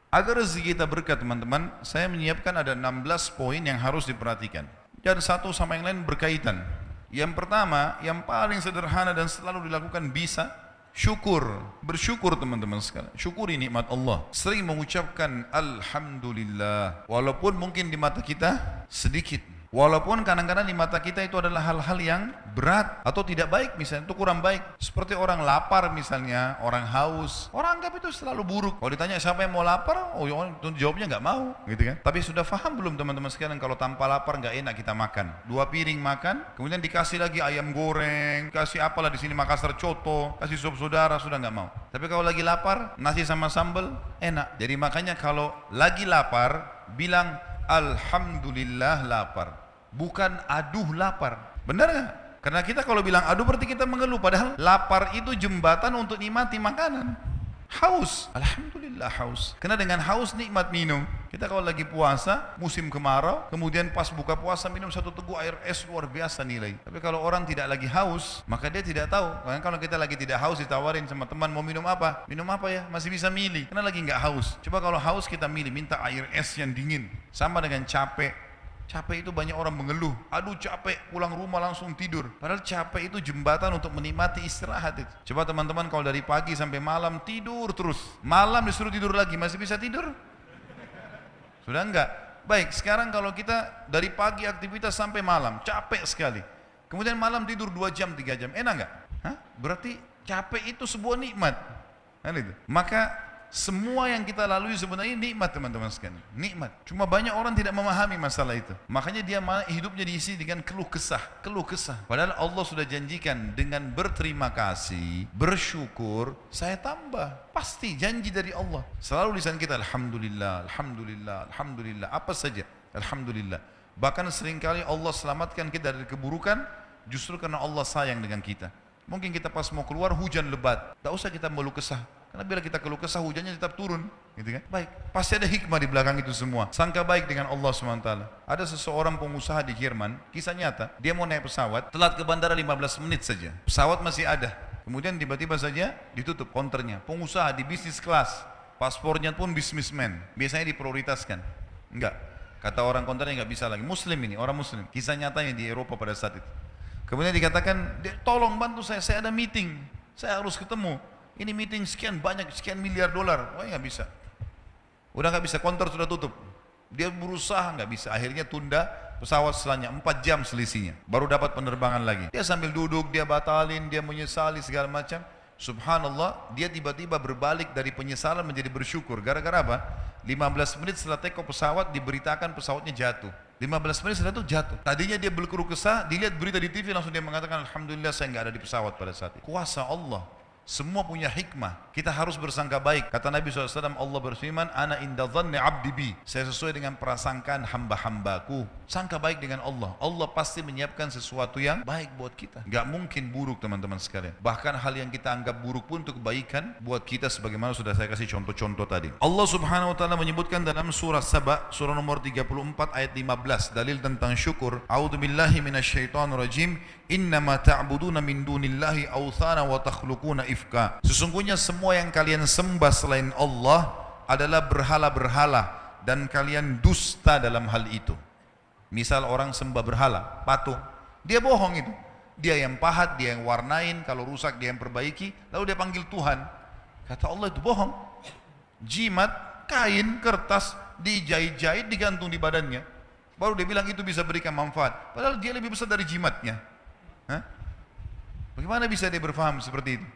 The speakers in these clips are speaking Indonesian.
Agar rezeki kita berkah teman-teman, saya menyiapkan ada 16 poin yang harus diperhatikan. Dan satu sama yang lain berkaitan. Yang pertama, yang paling sederhana dan selalu dilakukan bisa, syukur. Bersyukur teman-teman sekalian. Syukuri nikmat Allah. Sering mengucapkan Alhamdulillah. Walaupun mungkin di mata kita sedikit. Walaupun kadang-kadang di mata kita itu adalah hal-hal yang berat atau tidak baik misalnya, itu kurang baik. Seperti orang lapar misalnya, orang haus, orang anggap itu selalu buruk. Kalau ditanya siapa yang mau lapar, oh jawabnya nggak mau, gitu kan? Tapi sudah paham belum teman-teman sekalian kalau tanpa lapar nggak enak kita makan. 2 piring makan, kemudian dikasih lagi ayam goreng, kasih apalah di sini Makassar coto, kasih sop saudara, sudah nggak mau. Tapi kalau lagi lapar, nasi sama sambal enak. Jadi makanya kalau lagi lapar, bilang Alhamdulillah lapar. Bukan aduh lapar. Benar nggak? Karena kita kalau bilang aduh berarti kita mengeluh. Padahal lapar itu jembatan untuk nikmati makanan. Haus, Alhamdulillah haus. Karena dengan haus nikmat minum. Kita kalau lagi puasa, musim kemarau, kemudian pas buka puasa minum 1 teguk air es, luar biasa nilai. Tapi kalau orang tidak lagi haus, maka dia tidak tahu. Karena kalau kita lagi tidak haus ditawarin sama teman mau minum apa? Minum apa ya? Masih bisa milih. Karena lagi nggak haus. Coba kalau haus kita milih, minta air es yang dingin. Sama dengan capek. Capek itu banyak orang mengeluh, aduh capek, pulang rumah langsung tidur. Padahal capek itu jembatan untuk menikmati istirahat itu. Coba teman-teman kalau dari pagi sampai malam tidur terus, malam disuruh tidur lagi, masih bisa tidur? Sudah enggak? Baik, sekarang kalau kita dari pagi aktivitas sampai malam, capek sekali. Kemudian malam tidur 2 jam, 3 jam, enak enggak? Hah? Berarti capek itu sebuah nikmat. Kan itu. Maka semua yang kita lalui sebenarnya nikmat teman-teman sekalian. Nikmat. Cuma banyak orang tidak memahami masalah itu. Makanya dia hidupnya diisi dengan keluh kesah. Keluh kesah. Padahal Allah sudah janjikan dengan berterima kasih, bersyukur, saya tambah. Pasti janji dari Allah. Selalu lisan kita Alhamdulillah, Alhamdulillah, Alhamdulillah. Apa saja. Alhamdulillah. Bahkan seringkali Allah selamatkan kita dari keburukan justru karena Allah sayang dengan kita. Mungkin kita pas mau keluar hujan lebat. Tak usah kita mengeluh kesah. Karena bila kita keluh kesah hujannya tetap turun, gitu kan? Baik, pasti ada hikmah di belakang itu semua. Sangka baik dengan Allah SWT. Ada seseorang pengusaha di Jerman, kisah nyata, dia mau naik pesawat, telat ke bandara 15 menit saja. Pesawat masih ada. Kemudian tiba-tiba saja ditutup counternya. Pengusaha di bisnis kelas, paspornya pun businessman, biasanya diprioritaskan. Enggak, kata orang counternya enggak bisa lagi. Muslim ini, orang Muslim. Kisah nyatanya di Eropa pada saat itu. Kemudian dikatakan, tolong bantu saya ada meeting, saya harus ketemu. Ini meeting sekian banyak, sekian miliar dolar. Wah nggak bisa. Udah nggak bisa, konter sudah tutup. Dia berusaha nggak bisa. Akhirnya tunda pesawat setelahnya 4 jam selisihnya. Baru dapat penerbangan lagi. Dia sambil duduk, dia batalin, dia menyesali segala macam. Subhanallah, dia tiba-tiba berbalik dari penyesalan menjadi bersyukur. Gara-gara apa? 15 menit setelah take off pesawat diberitakan pesawatnya jatuh. 15 menit setelah itu jatuh. Tadinya dia berkeluh kesah, dilihat berita di TV langsung dia mengatakan Alhamdulillah saya nggak ada di pesawat pada saat itu. Kuasa Allah. Semua punya hikmah. Kita harus bersangka baik. Kata Nabi SAW, Allah berfirman, Ana inda dhanni abdi bi. Saya sesuai dengan prasangkaan hamba-hambaku. Sangka baik dengan Allah. Allah pasti menyiapkan sesuatu yang baik buat kita. Gak mungkin buruk teman-teman sekalian. Bahkan hal yang kita anggap buruk pun untuk kebaikan buat kita, sebagaimana sudah saya kasih contoh-contoh tadi. Allah Subhanahu Wa Taala menyebutkan dalam surah Saba, surah nomor 34 ayat 15, dalil tentang syukur. A'udzubillahi minasyaitonirrajim. Innama ta'buduna min dunillahi awthana wa takhluquna ifka. Sesungguhnya semua yang kalian sembah selain Allah adalah berhala-berhala dan kalian dusta dalam hal itu. Misal orang sembah berhala, patung, dia bohong itu. Dia yang pahat, dia yang warnain, kalau rusak dia yang perbaiki, lalu dia panggil Tuhan. Kata Allah itu bohong. Jimat, kain, kertas, dijahit-jahit, digantung di badannya. Baru dia bilang itu bisa berikan manfaat. Padahal dia lebih besar dari jimatnya. Hah? Bagaimana bisa dia berfaham seperti itu?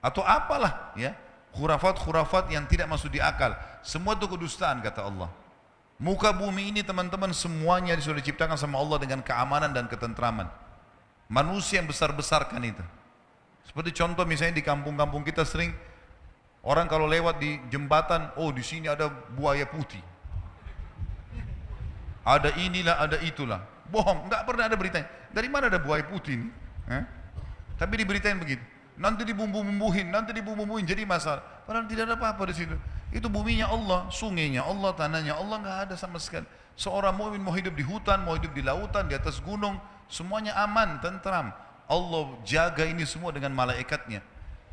Atau apalah ya, khurafat-khurafat yang tidak masuk di akal. Semua itu kedustaan kata Allah. Muka bumi ini teman-teman semuanya sudah diciptakan sama Allah dengan keamanan dan ketentraman. Manusia yang besar-besarkan itu. Seperti contoh misalnya di kampung-kampung kita sering orang kalau lewat di jembatan, oh di sini ada buaya putih. Ada inilah, ada itulah. Bohong, enggak pernah ada beritanya. Dari mana ada buaya putih ini? Tapi diberitain begitu. Nanti dibumbu-bumbuhin, jadi masalah. Padahal tidak ada apa-apa di situ. Itu buminya Allah, sungainya Allah, tanahnya Allah, enggak ada sama sekali. Seorang mukmin mau hidup di hutan, mau hidup di lautan, di atas gunung, semuanya aman, tentram. Allah jaga ini semua dengan malaikatnya.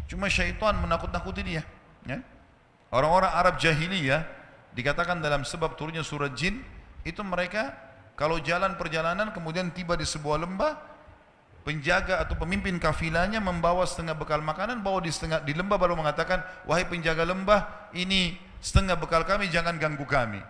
Cuma syaitan menakut-nakuti dia. Ya? Orang-orang Arab jahiliyah Dikatakan dalam sebab turunnya surat Jin, itu mereka kalau jalan perjalanan kemudian tiba di sebuah lembah, penjaga atau pemimpin kafilahnya membawa setengah bekal makanan, bawa di lembah, baru mengatakan, wahai penjaga lembah, ini setengah bekal kami, jangan ganggu kami.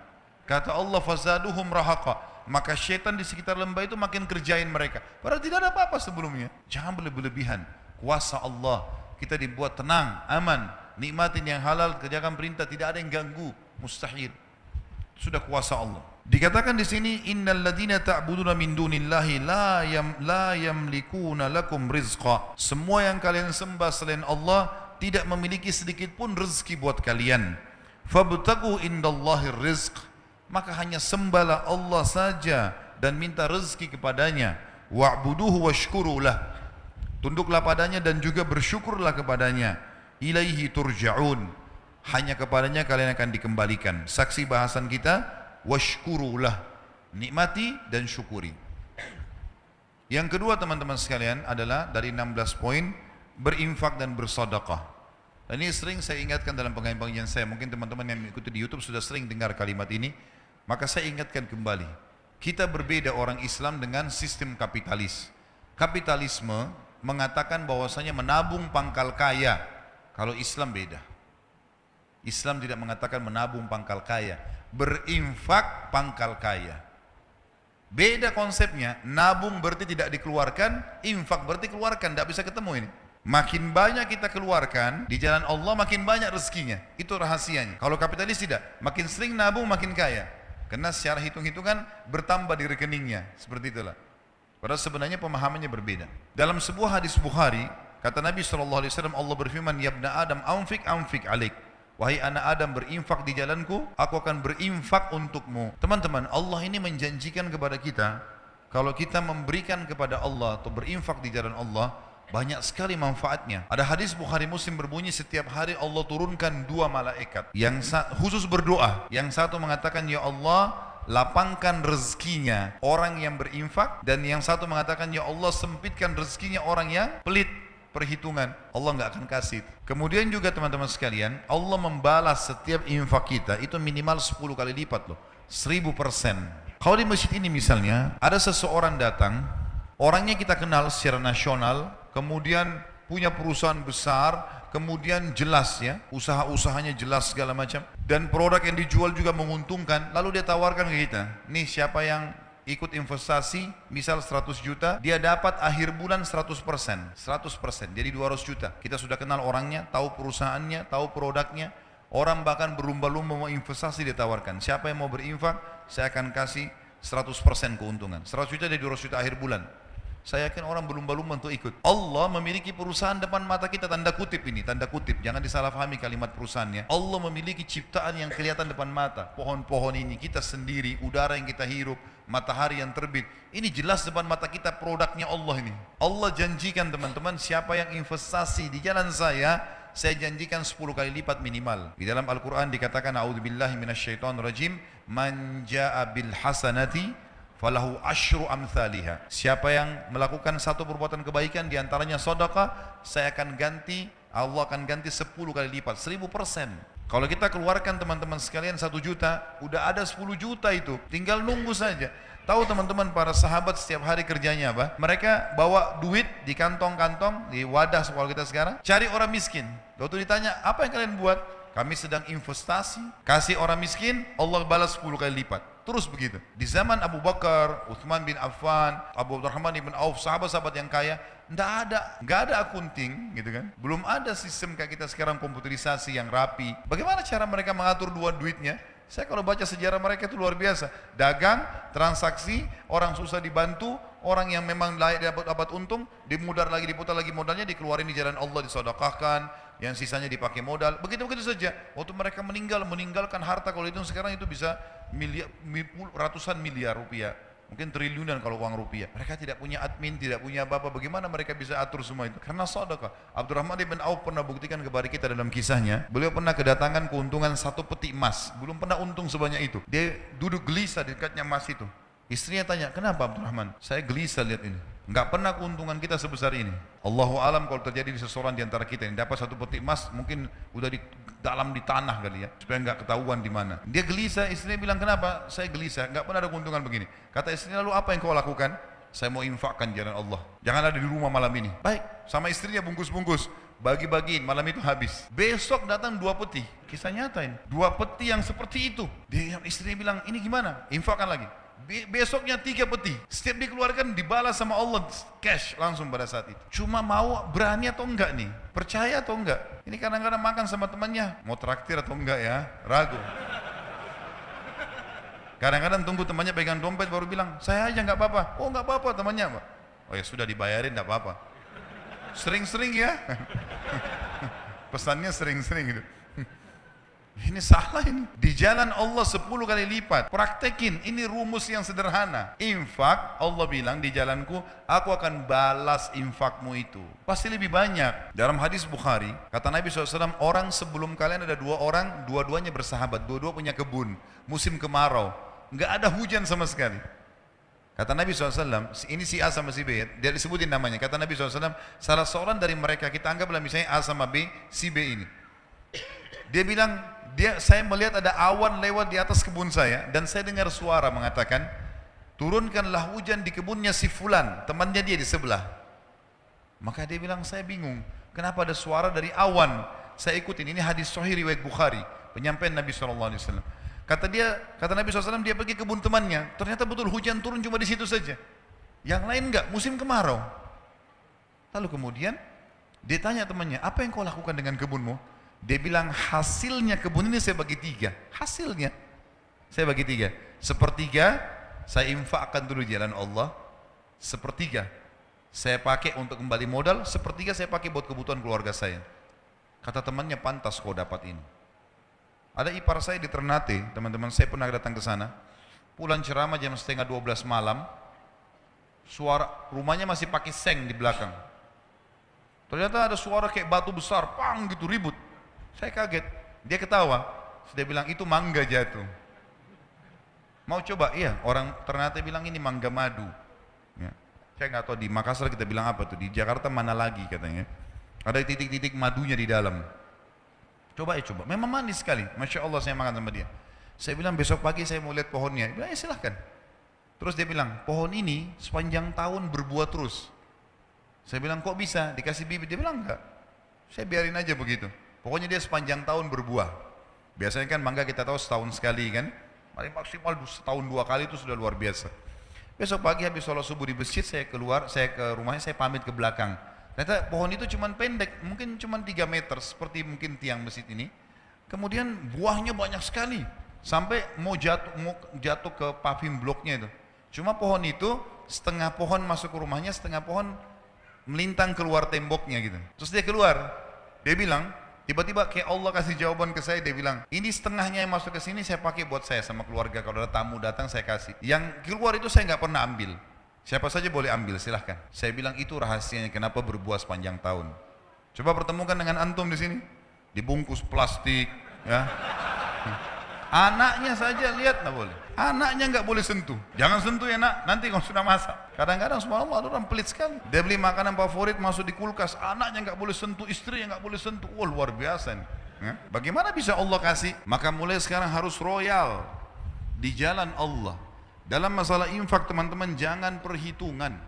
Kata Allah, fazaduhum rahaqa, maka syaitan di sekitar lembah itu makin kerjain mereka, padahal tidak ada apa-apa sebelumnya. Jangan berlebihan. Kuasa Allah, kita dibuat tenang, aman, nikmatin yang halal, kerjakan perintah, tidak ada yang ganggu, mustahil. Sudah kuasa Allah. Dikatakan di sini, innal ladzina ta'buduna min dunillahi la yamlikuna lakum rizqa. Semua yang kalian sembah selain Allah tidak memiliki sedikit pun rezeki buat kalian. Fabtagu indallahi rizq, maka hanya sembahlah Allah saja dan minta rezeki kepadanya. Wa'buduhu washkuru lah, tunduklah padanya dan juga bersyukurlah kepadanya. Ilaihi turja'un, hanya kepadanya kalian akan dikembalikan. Saksi bahasan kita, washkurulah, nikmati dan syukuri. Yang kedua teman-teman sekalian adalah dari 16 poin, berinfak dan bersedekah. Dan ini sering saya ingatkan dalam pengajian saya, mungkin teman-teman yang mengikuti di YouTube sudah sering dengar kalimat ini, maka saya ingatkan kembali. Kita berbeda orang Islam dengan sistem kapitalis. Kapitalisme mengatakan bahwasanya menabung pangkal kaya. Kalau Islam beda. Islam tidak mengatakan menabung pangkal kaya, berinfak pangkal kaya. Beda konsepnya. Nabung berarti tidak dikeluarkan, infak berarti keluarkan, tidak bisa ketemu ini. Makin banyak kita keluarkan di jalan Allah, makin banyak rezekinya. Itu rahasianya. Kalau kapitalis tidak, makin sering nabung makin kaya, karena secara hitung-hitungan bertambah di rekeningnya. Seperti itulah. Padahal sebenarnya pemahamannya berbeda. Dalam sebuah hadis Bukhari, kata Nabi SAW, Allah berfirman, ya ibna Adam, anfik alik. Wahai anak Adam, berinfak di jalanku, aku akan berinfak untukmu. Teman-teman, Allah ini menjanjikan kepada kita, kalau kita memberikan kepada Allah atau berinfak di jalan Allah, banyak sekali manfaatnya. Ada hadis Bukhari Muslim berbunyi, setiap hari Allah turunkan 2 malaikat yang khusus berdoa. Yang satu mengatakan, ya Allah, lapangkan rezekinya orang yang berinfak, dan yang satu mengatakan, ya Allah, sempitkan rezekinya orang yang pelit perhitungan, Allah nggak akan kasih. Kemudian juga teman-teman sekalian, Allah membalas setiap infak kita itu minimal 10 kali lipat loh, 1000%. Kalau di masjid ini misalnya ada seseorang datang, orangnya kita kenal secara nasional, kemudian punya perusahaan besar, kemudian jelas ya, usaha-usahanya jelas segala macam, dan produk yang dijual juga menguntungkan, lalu dia tawarkan ke kita, nih siapa yang ikut investasi, misal 100 juta, dia dapat akhir bulan 100%, jadi 200 juta. Kita sudah kenal orangnya, tahu perusahaannya, tahu produknya, orang bahkan berlumba-lumba mau investasi ditawarkan. Siapa yang mau berinfak, saya akan kasih 100% keuntungan. 100 juta dari 200 juta akhir bulan. Saya yakin orang berlumba-lumba untuk ikut. Allah memiliki perusahaan depan mata kita, tanda kutip ini, tanda kutip, jangan disalahpahami kalimat perusahaannya. Allah memiliki ciptaan yang kelihatan depan mata. Pohon-pohon ini, kita sendiri, udara yang kita hirup, matahari yang terbit. Ini jelas depan mata kita produknya Allah ini. Allah janjikan teman-teman, siapa yang investasi di jalan saya janjikan 10 kali lipat minimal. Di dalam Al-Quran dikatakan, a'udzubillahi minasyaitonirrajim, man ja'a bil hasanati falahu asyru amthaliha. Siapa yang melakukan satu perbuatan kebaikan, diantaranya sedekah, Allah akan ganti 10 kali lipat, 1000%. Kalau kita keluarkan teman-teman sekalian 1 juta, udah ada 10 juta itu, tinggal nunggu saja. Tahu teman-teman, para sahabat setiap hari kerjanya apa? Mereka bawa duit di kantong-kantong, di wadah sekolah kita sekarang, cari orang miskin. Waktu ditanya, apa yang kalian buat? Kami sedang investasi, kasih orang miskin, Allah balas 10 kali lipat. Terus begitu. Di zaman Abu Bakar, Uthman bin Affan, Abu Abdurrahman bin Auf, sahabat-sahabat yang kaya, nggak ada akunting, gitu kan? Belum ada sistem kayak kita sekarang, komputerisasi yang rapi. Bagaimana cara mereka mengatur duitnya? Saya kalau baca sejarah mereka itu luar biasa. Dagang, transaksi, orang susah dibantu, orang yang memang layak dapat untung, diputar lagi modalnya, dikeluarin di jalan Allah, disedekahkan, yang sisanya dipakai modal. Begitu-begitu saja. Waktu mereka meninggalkan harta, kalau itu sekarang itu bisa ratusan miliar rupiah, mungkin triliunan kalau uang rupiah. Mereka tidak punya admin, tidak punya apa-apa. Bagaimana mereka bisa atur semua itu? Karena sedekah. Abdurrahman bin Auf pernah buktikan kepada kita dalam kisahnya. Beliau pernah kedatangan keuntungan 1 peti emas. Belum pernah untung sebanyak itu. Dia duduk gelisah di dekatnya emas itu. Istrinya tanya, kenapa Abdurrahman? Saya gelisah lihat ini. Enggak pernah keuntungan kita sebesar ini. Allahu alam kalau terjadi di seseorang di antara kita yang dapat satu peti emas, mungkin udah di dalam di tanah kali ya, supaya enggak ketahuan di mana. Dia gelisah, istrinya bilang, kenapa? Saya gelisah, enggak pernah ada keuntungan begini. Kata istrinya, lalu apa yang kau lakukan? Saya mau infakkan jalan Allah. Jangan ada di rumah malam ini. Baik, sama istrinya bungkus-bungkus, bagi-bagiin, malam itu habis. Besok datang 2 peti. Kisah nyata ini. 2 peti yang seperti itu. Dia istrinya bilang, ini gimana? Infakkan lagi. Besoknya 3 peti. Setiap dikeluarkan dibalas sama Allah cash langsung pada saat itu. Cuma mau berani atau enggak nih? Percaya atau enggak? Ini kadang-kadang makan sama temannya, mau traktir atau enggak ya? Ragu. Kadang-kadang tunggu temannya pegang dompet baru bilang, saya aja nggak apa-apa. Oh nggak apa-apa temannya. Oh ya sudah dibayarin nggak apa-apa. Sering-sering ya. Pesannya sering-sering gitu. Ini salah ini. Di jalan Allah 10 kali lipat. Praktekin, ini rumus yang sederhana. Infak, Allah bilang di jalanku, aku akan balas infakmu itu. Pasti lebih banyak. Dalam hadis Bukhari, kata Nabi SAW, orang sebelum kalian ada 2 orang, dua-duanya bersahabat, dua-dua punya kebun, musim kemarau. Nggak ada hujan sama sekali. Kata Nabi SAW, ini si A sama si B, dia disebutin namanya. Kata Nabi SAW, salah seorang dari mereka, kita anggaplah misalnya A sama B, si B ini. Dia bilang, saya melihat ada awan lewat di atas kebun saya, dan saya dengar suara mengatakan, turunkanlah hujan di kebunnya si Fulan, temannya dia di sebelah. Maka dia bilang, saya bingung, kenapa ada suara dari awan? Saya ikutin, ini hadis sahih riwayat Bukhari, penyampaian Nabi SAW. Kata Nabi SAW, dia pergi kebun temannya. Ternyata betul hujan turun cuma di situ saja. Yang lain enggak, musim kemarau. Lalu kemudian dia tanya temannya, apa yang kau lakukan dengan kebunmu? Dia bilang, hasilnya kebun ini saya bagi 3. Hasilnya saya bagi 3. Sepertiga saya infakkan dulu jalan Allah. Sepertiga saya pakai untuk kembali modal. Sepertiga saya pakai buat kebutuhan keluarga saya. Kata temannya, pantas kau dapat ini. Ada ipar saya di Ternate, teman-teman saya pernah datang ke sana. Pulang ceramah jam 11:30 malam, suara rumahnya masih pakai seng di belakang. Ternyata ada suara kayak batu besar, pang gitu ribut. Saya kaget, dia ketawa. Dia bilang itu mangga jatuh. Mau coba? Iya, orang Ternate bilang ini mangga madu. Ya. Saya nggak tahu di Makassar kita bilang apa tuh, di Jakarta mana lagi katanya. Ada titik-titik madunya di dalam. Coba ya coba, memang manis sekali. Masya Allah saya makan sama dia. Saya bilang besok pagi saya mau lihat pohonnya. Dia bilang ya silahkan. Terus dia bilang pohon ini sepanjang tahun berbuah terus. Saya bilang kok bisa dikasih bibit? Dia bilang enggak. Saya biarin aja begitu. Pokoknya dia sepanjang tahun berbuah. Biasanya kan mangga kita tahu setahun sekali kan. Paling maksimal setahun 2 kali itu sudah luar biasa. Besok pagi habis sholat subuh di masjid saya keluar, saya ke rumahnya, saya pamit ke belakang. Ternyata pohon itu cuma pendek, mungkin cuma 3 meter, seperti mungkin tiang masjid ini. Kemudian buahnya banyak sekali, sampai mau jatuh ke paving bloknya itu. Cuma pohon itu, setengah pohon masuk ke rumahnya, setengah pohon melintang keluar temboknya gitu. Terus dia keluar, dia bilang, tiba-tiba kayak Allah kasih jawaban ke saya, dia bilang, ini setengahnya yang masuk ke sini saya pakai buat saya sama keluarga, kalau ada tamu datang saya kasih. Yang keluar itu saya nggak pernah ambil. Siapa saja boleh ambil, silahkan. Saya bilang itu rahasianya kenapa berbuah sepanjang tahun. Coba pertemukan dengan antum di sini, dibungkus plastik, ya. Anaknya saja lihat nggak boleh. Anaknya nggak boleh sentuh. Jangan sentuh ya nak, nanti kalau sudah masak. Kadang-kadang subhanallah ada orang pelit sekali. Dia beli makanan favorit masuk di kulkas, anaknya nggak boleh sentuh, istrinya nggak boleh sentuh. Wah luar biasa nih. Ya. Bagaimana bisa Allah kasih? Maka mulai sekarang harus royal di jalan Allah. Dalam masalah infak teman-teman jangan perhitungan.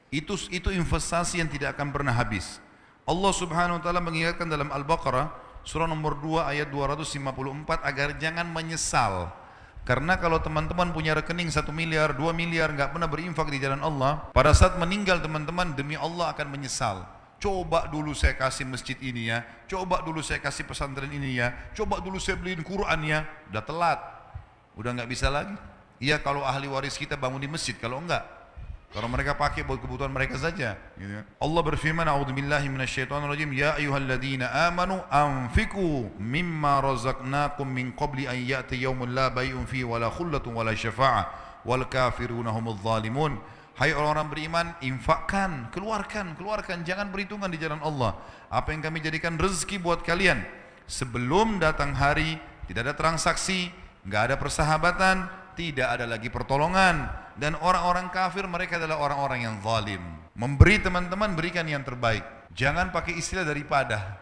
Itu investasi yang tidak akan pernah habis. Allah Subhanahu wa taala mengingatkan dalam Al-Baqarah surah nomor 2 ayat 254 agar jangan menyesal. Karena kalau teman-teman punya rekening 1 miliar, 2 miliar nggak pernah berinfak di jalan Allah, pada saat meninggal teman-teman demi Allah akan menyesal. Coba dulu saya kasih masjid ini ya, coba dulu saya kasih pesantren ini ya, coba dulu saya beliin Quran ya, udah telat. Udah nggak bisa lagi. Iya kalau ahli waris kita bangun di masjid, kalau enggak, kalau mereka pakai buat kebutuhan mereka saja. Gitu. Allah berfirman, "A'udzubillahi minasyaitonirrajim, ya ayyuhalladzina amanu anfiqu mimma razaqnakum min qabli an ya'ti yaumun la bai'un fihi wala khullatun wala syafa'ah wal kafiruna humudz zalimun." Hai orang-orang beriman, infakkan, keluarkan, jangan perhitungan di jalan Allah. Apa yang kami jadikan rezeki buat kalian sebelum datang hari tidak ada transaksi, nggak ada persahabatan, tidak ada lagi pertolongan. Dan orang-orang kafir mereka adalah orang-orang yang zalim. Memberi teman-teman, berikan yang terbaik. Jangan pakai istilah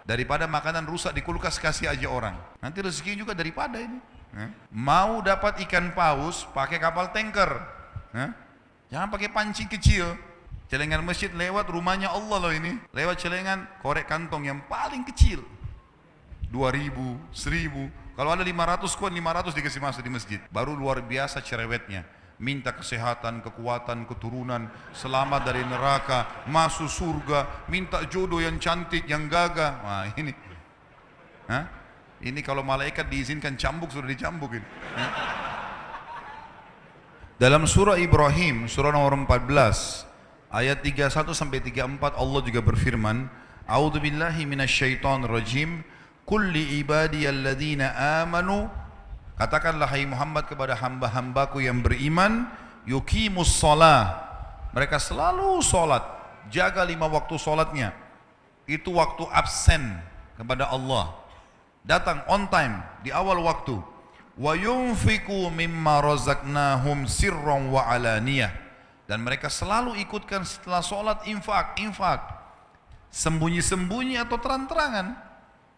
daripada makanan rusak di kulkas kasih aja orang. Nanti rezeki juga daripada ini. Mau dapat ikan paus pakai kapal tanker. Jangan pakai pancing kecil. Celengan masjid lewat rumahnya Allah loh ini. Lewat celengan korek kantong yang paling kecil. 2.000, 1.000. Kalau ada 500 kuan 500 dikasih masuk di masjid. Baru luar biasa cerewetnya. Minta kesehatan, kekuatan, keturunan, selamat dari neraka, masuk surga, minta jodoh yang cantik, yang gagah. Wah ini, ini kalau malaikat diizinkan cambuk sudah dicambuk ini. Dalam surah Ibrahim, surah nomor 14, ayat 31 sampai 34 Allah juga berfirman, A'udzubillahi minasyaitonirrajim, kulli ibadiyalladzina amanu. Katakanlah hai Muhammad kepada hamba-hambaku yang beriman, yuqimus shalah. Mereka selalu solat, jaga 5 waktu solatnya. Itu waktu absen kepada Allah. Datang on time di awal waktu. Wa yunfiqu mimma razaqnahum sirran wa alaniyah. Dan mereka selalu ikutkan setelah solat infak. Sembunyi-sembunyi atau terang-terangan.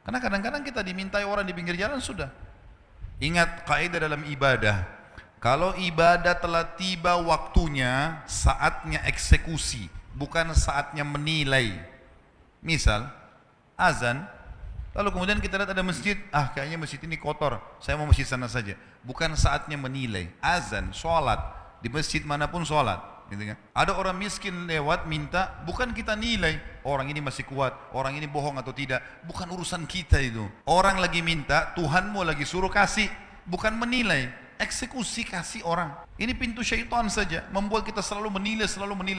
Karena kadang-kadang kita dimintai orang di pinggir jalan sudah. Ingat kaidah dalam ibadah, kalau ibadah telah tiba waktunya, saatnya eksekusi, bukan saatnya menilai. Misal, azan, lalu kemudian kita lihat ada masjid, kayaknya masjid ini kotor, saya mau masjid sana saja. Bukan saatnya menilai. Azan, sholat, di masjid manapun sholat. Gitu kan? Ada orang miskin lewat minta, bukan kita nilai orang ini masih kuat, orang ini bohong atau tidak, bukan urusan kita itu. Orang lagi minta, Tuhanmu lagi suruh kasih, bukan menilai, eksekusi kasih orang. Ini pintu syaitan saja, membuat kita selalu menilai.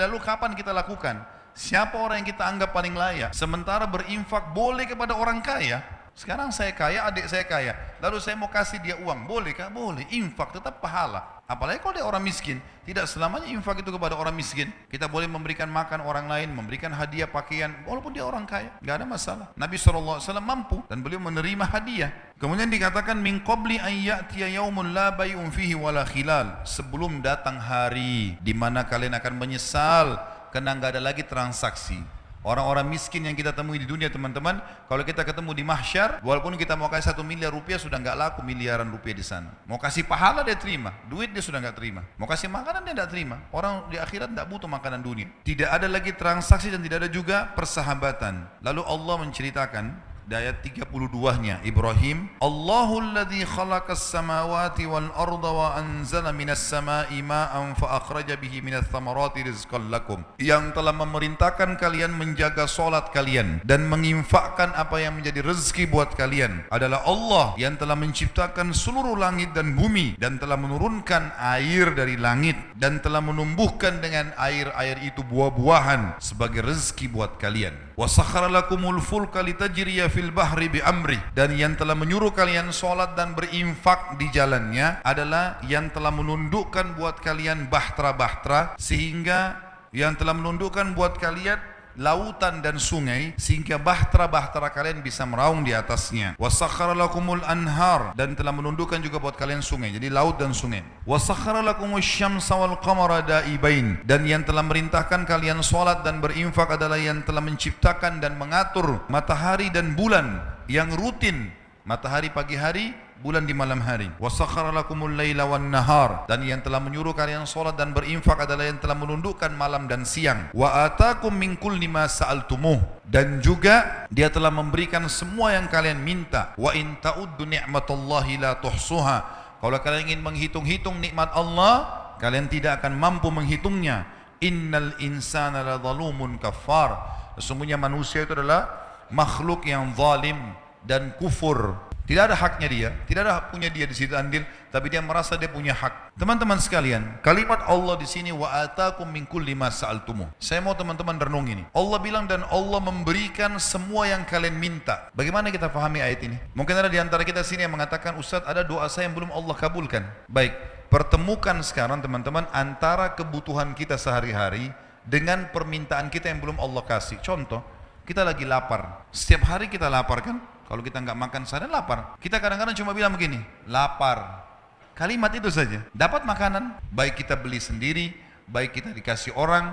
Lalu kapan kita lakukan? Siapa orang yang kita anggap paling layak? Sementara berinfak boleh kepada orang kaya. Sekarang saya kaya, adik saya kaya, lalu saya mau kasih dia uang, bolehkah? Boleh, infak tetap pahala. Apalagi kalau dia orang miskin, tidak selamanya infak itu kepada orang miskin. Kita boleh memberikan makan orang lain, memberikan hadiah pakaian, walaupun dia orang kaya, nggak ada masalah. Nabi SAW mampu dan beliau menerima hadiah. Kemudian dikatakan min qabli an ya'tiya yaumun la bay'un fihi wala khilal. Sebelum datang hari di mana kalian akan menyesal karena nggak ada lagi transaksi. Orang-orang miskin yang kita temui di dunia teman-teman, kalau kita ketemu di mahsyar, walaupun kita mau kasih 1 miliar rupiah sudah nggak laku miliaran rupiah di sana. Mau kasih pahala dia terima, duit dia sudah nggak terima. Mau kasih makanan dia nggak terima. Orang di akhirat nggak butuh makanan dunia. Tidak ada lagi transaksi dan tidak ada juga persahabatan. Lalu Allah menceritakan di ayat 32-nya Ibrahim, Allahul ladzi khalaqas samawati wal arda wa anzala minas samai ma'an fa akhraja bihi minats thamarati rizqan lakum. Yang telah memerintahkan kalian menjaga salat kalian dan menginfakkan apa yang menjadi rezeki buat kalian adalah Allah yang telah menciptakan seluruh langit dan bumi dan telah menurunkan air dari langit dan telah menumbuhkan dengan air-air itu buah-buahan sebagai rezeki buat kalian. Wa sakhkhara lakumul fulka litajriya fil bahri bi amri. Dan yang telah menyuruh kalian salat dan berinfak di jalannya adalah yang telah menundukkan buat kalian bahtera-bahtera, sehingga yang telah menundukkan buat kalian lautan dan sungai sehingga bahtera-bahtera kalian bisa meraung di atasnya. Wasakhkhara lakumul anhar, dan telah menundukkan juga buat kalian sungai, jadi laut dan sungai. Wasakhkhara lakumus syamsa wal qamara daibain, dan yang telah merintahkan kalian salat dan berinfak adalah yang telah menciptakan dan mengatur matahari dan bulan yang rutin, matahari pagi hari, bulan di malam hari. Wasakhkhara lakumul laila wan nahar, dan yang telah menyuruh kalian salat dan berinfak adalah yang telah menundukkan malam dan siang. Wa atakum min kulli ma sa'altumuh, dan juga dia telah memberikan semua yang kalian minta. Wa in ta'uddu ni'matallahi la tuhsuha, kalau kalian ingin menghitung-hitung nikmat Allah, kalian tidak akan mampu menghitungnya. Innal insana la zalumun kafar, sesungguhnya manusia itu adalah makhluk yang zalim dan kufur. Tidak ada haknya dia, tidak ada punya dia di situ andil, tapi dia merasa dia punya hak. Teman-teman sekalian, kalimat Allah di sini wa atakum min kulli ma sa'altumuh. Saya mau teman-teman renung ini. Allah bilang dan Allah memberikan semua yang kalian minta. Bagaimana kita pahami ayat ini? Mungkin ada di antara kita sini yang mengatakan, Ustaz, ada doa saya yang belum Allah kabulkan. Baik, pertemukan sekarang teman-teman antara kebutuhan kita sehari-hari dengan permintaan kita yang belum Allah kasih. Contoh, kita lagi lapar. Setiap hari kita lapar kan? Kalau kita nggak makan sehari lapar. Kita kadang-kadang cuma bilang begini, lapar. Kalimat itu saja. Dapat makanan, baik kita beli sendiri, baik kita dikasih orang,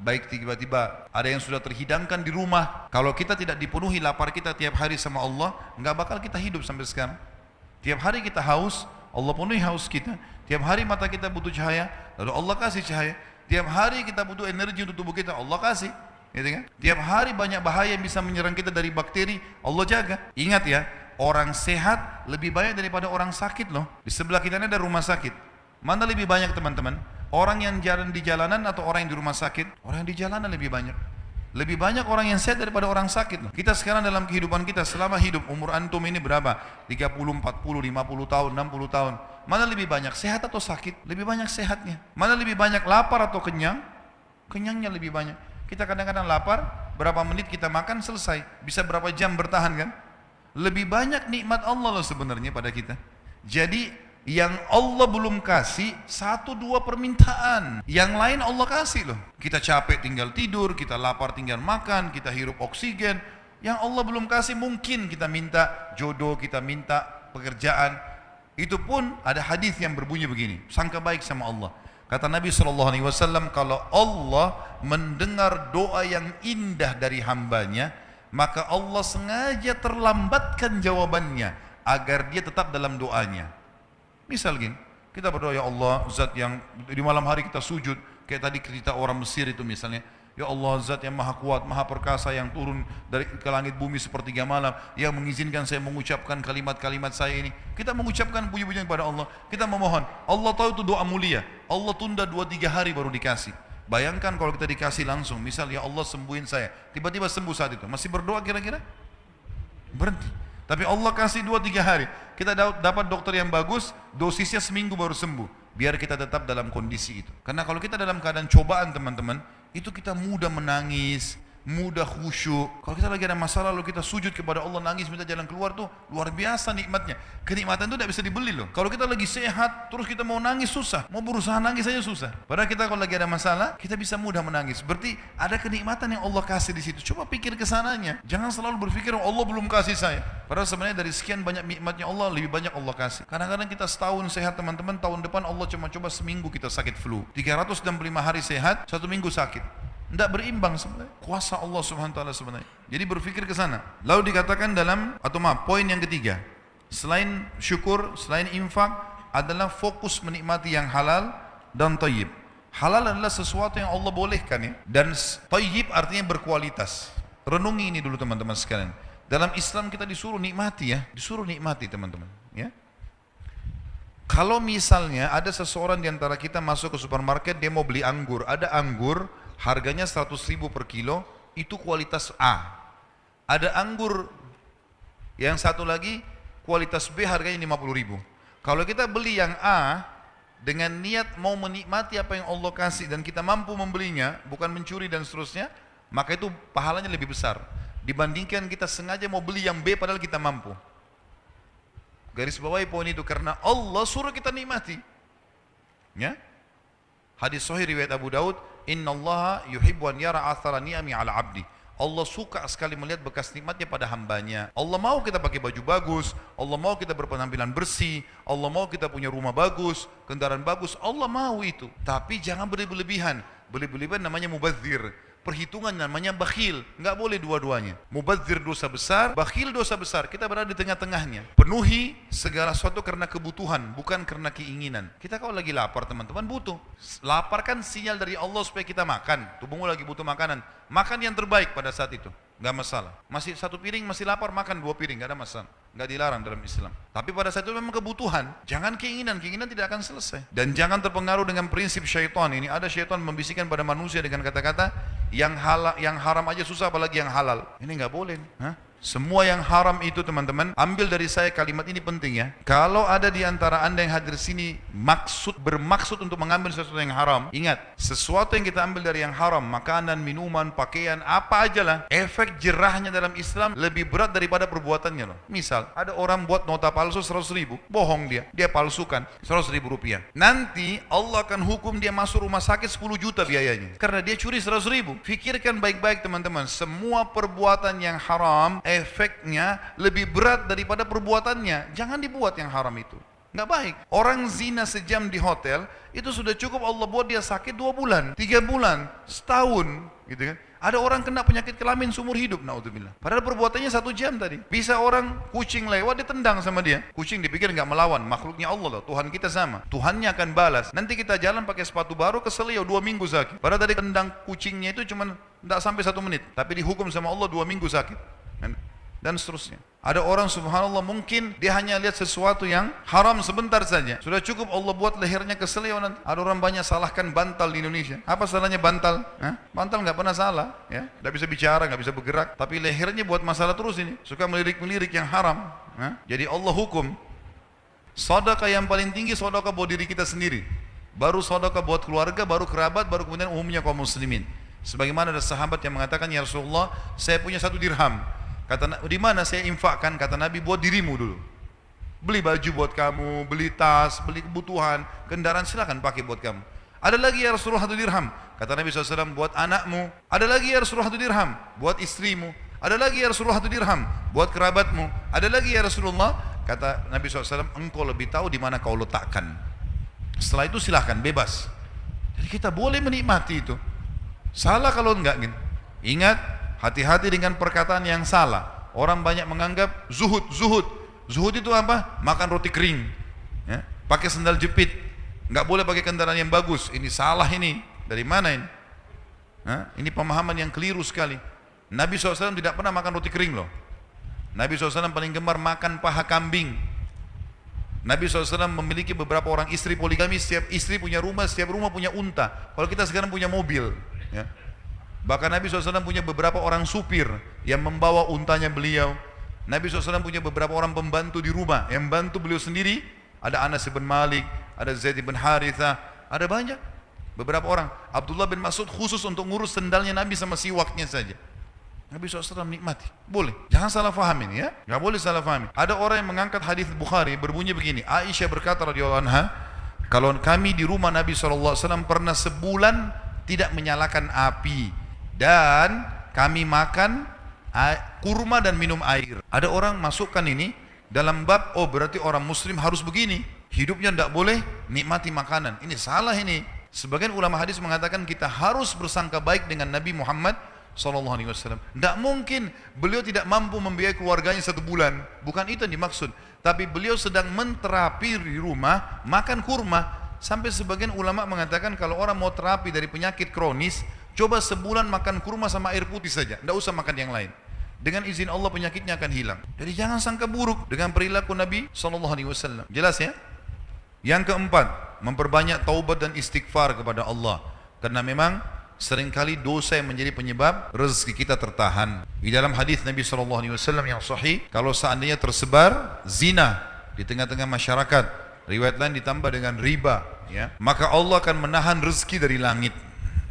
baik tiba-tiba ada yang sudah terhidangkan di rumah. Kalau kita tidak dipenuhi lapar kita tiap hari sama Allah, nggak bakal kita hidup sampai sekarang. Tiap hari kita haus, Allah penuhi haus kita. Tiap hari mata kita butuh cahaya, lalu Allah kasih cahaya. Tiap hari kita butuh energi untuk tubuh kita, Allah kasih. Gitu kan? Tiap hari banyak bahaya yang bisa menyerang kita dari bakteri, Allah jaga. Ingat ya, orang sehat lebih banyak daripada orang sakit loh. Di sebelah kita ini ada rumah sakit. Mana lebih banyak teman-teman? Orang yang jalan di jalanan atau orang yang di rumah sakit? Orang yang di jalanan lebih banyak. Lebih banyak orang yang sehat daripada orang sakit loh. Kita sekarang dalam kehidupan kita selama hidup, umur antum ini berapa? 30, 40, 50 tahun, 60 tahun. Mana lebih banyak sehat atau sakit? Lebih banyak sehatnya. Mana lebih banyak lapar atau kenyang? Kenyangnya lebih banyak. Kita kadang-kadang lapar, berapa menit kita makan selesai. Bisa berapa jam bertahan kan? Lebih banyak nikmat Allah loh sebenarnya pada kita. Jadi yang Allah belum kasih 1-2 permintaan, yang lain Allah kasih loh. Kita capek tinggal tidur, kita lapar tinggal makan, kita hirup oksigen. Yang Allah belum kasih mungkin kita minta jodoh, kita minta pekerjaan. Itu pun ada hadis yang berbunyi begini, sangka baik sama Allah. Kata Nabi SAW, kalau Allah mendengar doa yang indah dari hambanya, maka Allah sengaja terlambatkan jawabannya agar dia tetap dalam doanya. Misal gini, kita berdoa, ya Allah, zat yang di malam hari kita sujud, kayak tadi cerita orang Mesir itu misalnya, ya Allah, zat yang maha kuat, maha perkasa, yang turun dari ke langit bumi sepertiga malam, yang mengizinkan saya mengucapkan kalimat-kalimat saya ini. Kita mengucapkan puji-pujian kepada Allah, kita memohon. Allah tahu itu doa mulia, Allah tunda 2-3 hari baru dikasih. Bayangkan kalau kita dikasih langsung, misal ya Allah sembuhin saya, tiba-tiba sembuh saat itu, masih berdoa kira-kira? Berhenti. Tapi Allah kasih 2-3 hari, kita dapat dokter yang bagus, dosisnya seminggu baru sembuh. Biar kita tetap dalam kondisi itu. Karena kalau kita dalam keadaan cobaan teman-teman, itu kita mudah menangis, mudah khusyuk. Kalau kita lagi ada masalah lalu kita sujud kepada Allah, nangis minta jalan keluar, tuh luar biasa nikmatnya. Kenikmatan itu tidak bisa dibeli loh. Kalau kita lagi sehat terus kita mau nangis susah, mau berusaha nangis saja susah. Padahal kita kalau lagi ada masalah kita bisa mudah menangis. Berarti ada kenikmatan yang Allah kasih di situ. Coba pikir ke sananya. Jangan selalu berpikir Allah belum kasih saya. Padahal sebenarnya dari sekian banyak nikmatnya Allah, lebih banyak Allah kasih. Kadang-kadang kita setahun sehat teman-teman, tahun depan Allah cuma coba seminggu kita sakit flu. 365 hari sehat, 1 minggu sakit. Tidak berimbang sebenarnya. Kuasa Allah Subhanahu wa taala sebenarnya. Jadi berpikir ke sana. Lalu dikatakan dalam, atau maaf, poin yang ketiga. Selain syukur, selain infak, adalah fokus menikmati yang halal dan thayyib. Halal adalah sesuatu yang Allah bolehkan ya. Dan thayyib artinya berkualitas. Renungi ini dulu teman-teman sekalian. Dalam Islam kita disuruh nikmati ya. Disuruh nikmati teman-teman ya. Kalau misalnya ada seseorang di antara kita masuk ke supermarket, dia mau beli anggur. Ada anggur harganya 100.000 per kilo, itu kualitas A. Ada anggur yang satu lagi kualitas B harganya 50.000. Kalau kita beli yang A dengan niat mau menikmati apa yang Allah kasih dan kita mampu membelinya, bukan mencuri dan seterusnya, maka itu pahalanya lebih besar dibandingkan kita sengaja mau beli yang B padahal kita mampu. Garis bawahi poin itu, karena Allah suruh kita nikmati ya. Hadis sahih riwayat Abu Daud, innallaha yuhibbu an yara athara ni'ami ala abdi. Allah suka sekali melihat bekas nikmatnya pada hambanya. Allah mau kita pakai baju bagus, Allah mau kita berpenampilan bersih, Allah mau kita punya rumah bagus, kendaraan bagus, Allah mau itu. Tapi jangan berlebihan. Berlebihan namanya mubadzir. Perhitungan namanya bakhil. Enggak boleh dua-duanya. Mubadzir dosa besar, bakhil dosa besar. Kita berada di tengah-tengahnya. Penuhi segala sesuatu karena kebutuhan, bukan karena keinginan. Kita kalau lagi lapar teman-teman butuh. Lapar kan sinyal dari Allah supaya kita makan. Tubuhmu lagi butuh makanan. Makan yang terbaik pada saat itu. Enggak masalah. Masih 1 piring, masih lapar, makan 2 piring, enggak ada masalah. Enggak dilarang dalam Islam. Tapi pada saat itu memang kebutuhan. Jangan keinginan, keinginan tidak akan selesai. Dan jangan terpengaruh dengan prinsip syaitan. Ini ada syaitan membisikkan pada manusia dengan kata-kata yang haram aja susah apalagi yang halal. Ini enggak boleh. Hah? Semua yang haram itu teman-teman, ambil dari saya kalimat ini penting ya. Kalau ada di antara anda yang hadir sini bermaksud untuk mengambil sesuatu yang haram, ingat, sesuatu yang kita ambil dari yang haram, makanan, minuman, pakaian, apa aja lah, efek jerahnya dalam Islam lebih berat daripada perbuatannya loh. Misal, ada orang buat nota palsu 100.000, bohong dia palsukan 100.000 rupiah. Nanti Allah akan hukum dia masuk rumah sakit 10 juta biayanya, karena dia curi 100.000. Fikirkan baik-baik teman-teman, semua perbuatan yang haram efeknya lebih berat daripada perbuatannya. Jangan dibuat yang haram itu. nggak baik. Orang zina sejam di hotel, itu sudah cukup Allah buat dia sakit 2 bulan, 3 bulan, setahun, gitu kan. Ada orang kena penyakit kelamin seumur hidup, naudzubillah. Padahal perbuatannya 1 jam tadi. Bisa orang kucing lewat ditendang sama dia. Kucing dipikir nggak melawan, makhluknya Allah loh. Tuhan kita sama. Tuhannya akan balas. Nanti kita jalan pakai sepatu baru keselio 2 minggu sakit. Padahal tadi tendang kucingnya itu cuma nggak sampai 1 menit. Tapi dihukum sama Allah 2 minggu sakit. Dan seterusnya. Ada orang subhanallah mungkin dia hanya lihat sesuatu yang haram sebentar saja. Sudah cukup Allah buat lehernya keselio nanti. Ada orang banyak salahkan bantal di Indonesia. Apa salahnya bantal? Bantal nggak pernah salah, ya. Nggak bisa bicara, nggak bisa bergerak. Tapi lehernya buat masalah terus ini. Suka melirik-melirik yang haram. Jadi Allah hukum. Sedekah yang paling tinggi sedekah buat diri kita sendiri. Baru sedekah buat keluarga, baru kerabat, baru kemudian umumnya kaum muslimin. Sebagaimana ada sahabat yang mengatakan, ya Rasulullah, saya punya 1 dirham. Kata, di mana saya infakkan? Kata Nabi, buat dirimu dulu. Beli baju buat kamu, beli tas, beli kebutuhan, kendaraan silakan pakai buat kamu. Ada lagi ya Rasulullah 1 dirham. Kata Nabi SAW, buat anakmu. Ada lagi ya Rasulullah 1 dirham, buat istrimu. Ada lagi ya Rasulullah 1 dirham, buat kerabatmu. Ada lagi ya Rasulullah. Kata Nabi SAW, engkau lebih tahu di mana kau letakkan. Setelah itu silahkan, bebas. Jadi kita boleh menikmati itu. Salah kalau enggak gitu. Ingat, hati-hati dengan perkataan yang salah. Orang banyak menganggap zuhud. Zuhud itu apa? Makan roti kering, ya. Pakai sandal jepit, nggak boleh pakai kendaraan yang bagus. Ini salah ini. Dari mana ini? Ini pemahaman yang keliru sekali. Nabi SAW tidak pernah makan roti kering loh. Nabi SAW paling gemar makan paha kambing. Nabi SAW memiliki beberapa orang istri poligami. Setiap istri punya rumah, setiap rumah punya unta. Kalau kita sekarang punya mobil, ya. Bahkan Nabi SAW punya beberapa orang supir yang membawa untanya beliau. Nabi SAW punya beberapa orang pembantu di rumah yang bantu beliau sendiri. Ada Anas bin Malik, ada Zaid bin Harithah, ada banyak. Beberapa orang. Abdullah bin Mas'ud khusus untuk ngurus sendalnya Nabi sama siwaknya saja. Nabi SAW nikmati. Boleh. Jangan salah fahamin ya. Gak boleh salah fahamin. Ada orang yang mengangkat hadis Bukhari berbunyi begini. Aisyah berkata radhiyallahu anha, kalau kami di rumah Nabi SAW pernah sebulan tidak menyalakan api. Dan kami makan kurma dan minum air. Ada orang masukkan ini dalam bab, oh berarti orang muslim harus begini. Hidupnya tidak boleh nikmati makanan. Ini salah ini. Sebagian ulama hadis mengatakan kita harus bersangka baik dengan Nabi Muhammad SAW. Tidak mungkin beliau tidak mampu membiayai keluarganya 1 bulan. Bukan itu yang dimaksud. Tapi beliau sedang menterapi di rumah, makan kurma. Sampai sebagian ulama mengatakan kalau orang mau terapi dari penyakit kronis, coba sebulan makan kurma sama air putih saja, tidak usah makan yang lain. Dengan izin Allah penyakitnya akan hilang. Jadi jangan sangka buruk dengan perilaku Nabi SAW. Jelas ya? Yang keempat, memperbanyak taubat dan istighfar kepada Allah. Karena memang seringkali dosa yang menjadi penyebab rezeki kita tertahan. Di dalam hadis Nabi SAW yang sahih, kalau seandainya tersebar zina di tengah-tengah masyarakat, riwayat lain ditambah dengan riba, ya, maka Allah akan menahan rezeki dari langit.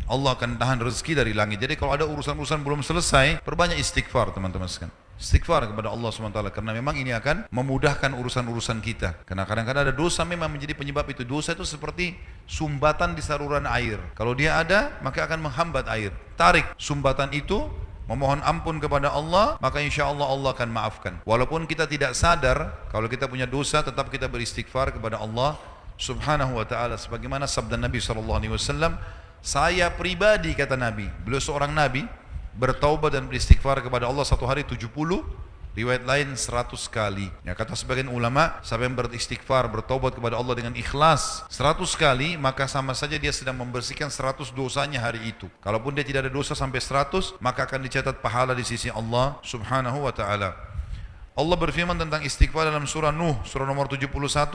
Allah akan tahan rezeki dari langit. Jadi kalau ada urusan-urusan belum selesai, perbanyak istighfar teman-teman sekalian. Istighfar kepada Allah SWT, karena memang ini akan memudahkan urusan-urusan kita. Karena kadang-kadang ada dosa memang menjadi penyebab itu. Dosa itu seperti sumbatan di saluran air. Kalau dia ada, maka akan menghambat air. Tarik sumbatan itu, memohon ampun kepada Allah, maka insya Allah Allah akan maafkan. Walaupun kita tidak sadar, kalau kita punya dosa, tetap kita beristighfar kepada Allah Subhanahu wa ta'ala. Sebagaimana sabda Nabi SAW, saya pribadi, kata Nabi, beliau seorang Nabi, bertaubat dan beristighfar kepada Allah 1 hari 70, riwayat lain 100 kali. Ya, kata sebagian ulama, siapa yang beristighfar, bertaubat kepada Allah dengan ikhlas 100 kali, maka sama saja dia sedang membersihkan 100 dosanya hari itu. Kalaupun dia tidak ada dosa sampai 100, maka akan dicatat pahala di sisi Allah Subhanahu wa ta'ala. Allah berfirman tentang istighfar dalam surah Nuh, surah nomor 71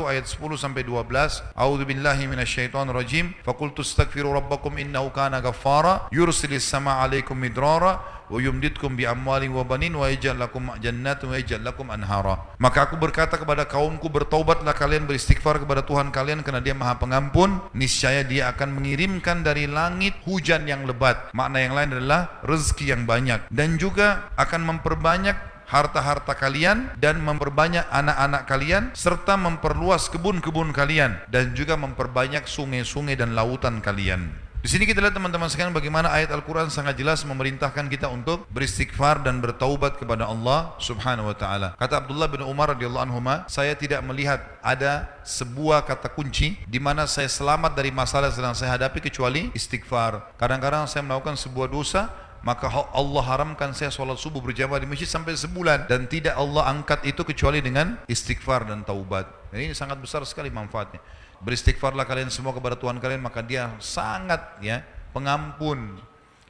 ayat 10 sampai 12. A'udzu billahi minasyaitonir rajim. Faqultu astaghfiru rabbakum innahu kana ghaffara yursilis samaa 'alaikum midrara wa yumditkum bi amwalin wa banin wa yaj'al lakum jannatin wa yaj'al lakum anhara. Maka aku berkata kepada kaumku, bertaubatlah kalian, beristighfar kepada Tuhan kalian karena Dia Maha Pengampun. Niscaya Dia akan mengirimkan dari langit hujan yang lebat. Makna yang lain adalah rezeki yang banyak, dan juga akan memperbanyak harta-harta kalian dan memperbanyak anak-anak kalian, serta memperluas kebun-kebun kalian dan juga memperbanyak sungai-sungai dan lautan kalian. Di sini kita lihat teman-teman sekalian bagaimana ayat Al-Quran sangat jelas memerintahkan kita untuk beristighfar dan bertaubat kepada Allah Subhanahu wa taala. Kata Abdullah bin Umar radhiyallahu anhuma, saya tidak melihat ada sebuah kata kunci di mana saya selamat dari masalah yang sedang saya hadapi kecuali istighfar. Kadang-kadang saya melakukan sebuah dosa, maka Allah haramkan saya sholat subuh berjamaah di masjid sampai sebulan, dan tidak Allah angkat itu kecuali dengan istighfar dan taubat. Dan ini sangat besar sekali manfaatnya. Beristighfarlah kalian semua kepada Tuhan kalian, maka dia sangat pengampun.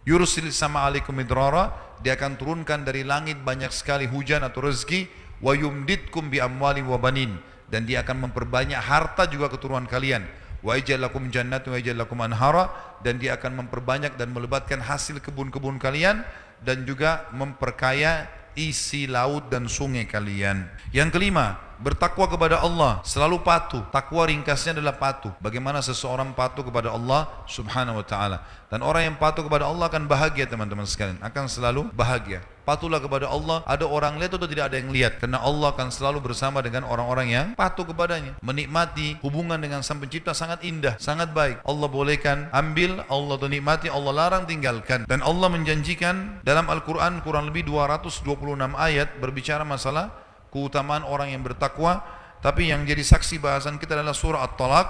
Yursil sama alaikum midrara, dia akan turunkan dari langit banyak sekali hujan atau rezeki. Wa yumditkum bi amwali wa banin, dan dia akan memperbanyak harta juga keturunan kalian. Wa yaj'al lakum jannatin wa yaj'al lakum anhara, dan dia akan memperbanyak dan melebatkan hasil kebun-kebun kalian, dan juga memperkaya isi laut dan sungai kalian. Yang kelima, bertakwa kepada Allah, selalu patuh. Takwa ringkasnya adalah patuh. Bagaimana seseorang patuh kepada Allah Subhanahu wa taala. Dan orang yang patuh kepada Allah akan bahagia teman-teman sekalian, akan selalu bahagia. Patuhlah kepada Allah, ada orang lihat atau tidak ada yang lihat, karena Allah akan selalu bersama dengan orang-orang yang patuh kepadanya. Menikmati hubungan dengan Sang Pencipta sangat indah, sangat baik. Allah bolehkan ambil, Allah nikmati, Allah larang tinggalkan. Dan Allah menjanjikan dalam Al-Quran kurang lebih 226 ayat berbicara masalah keutamaan orang yang bertakwa. Tapi yang jadi saksi bahasan kita adalah surah At-Talaq,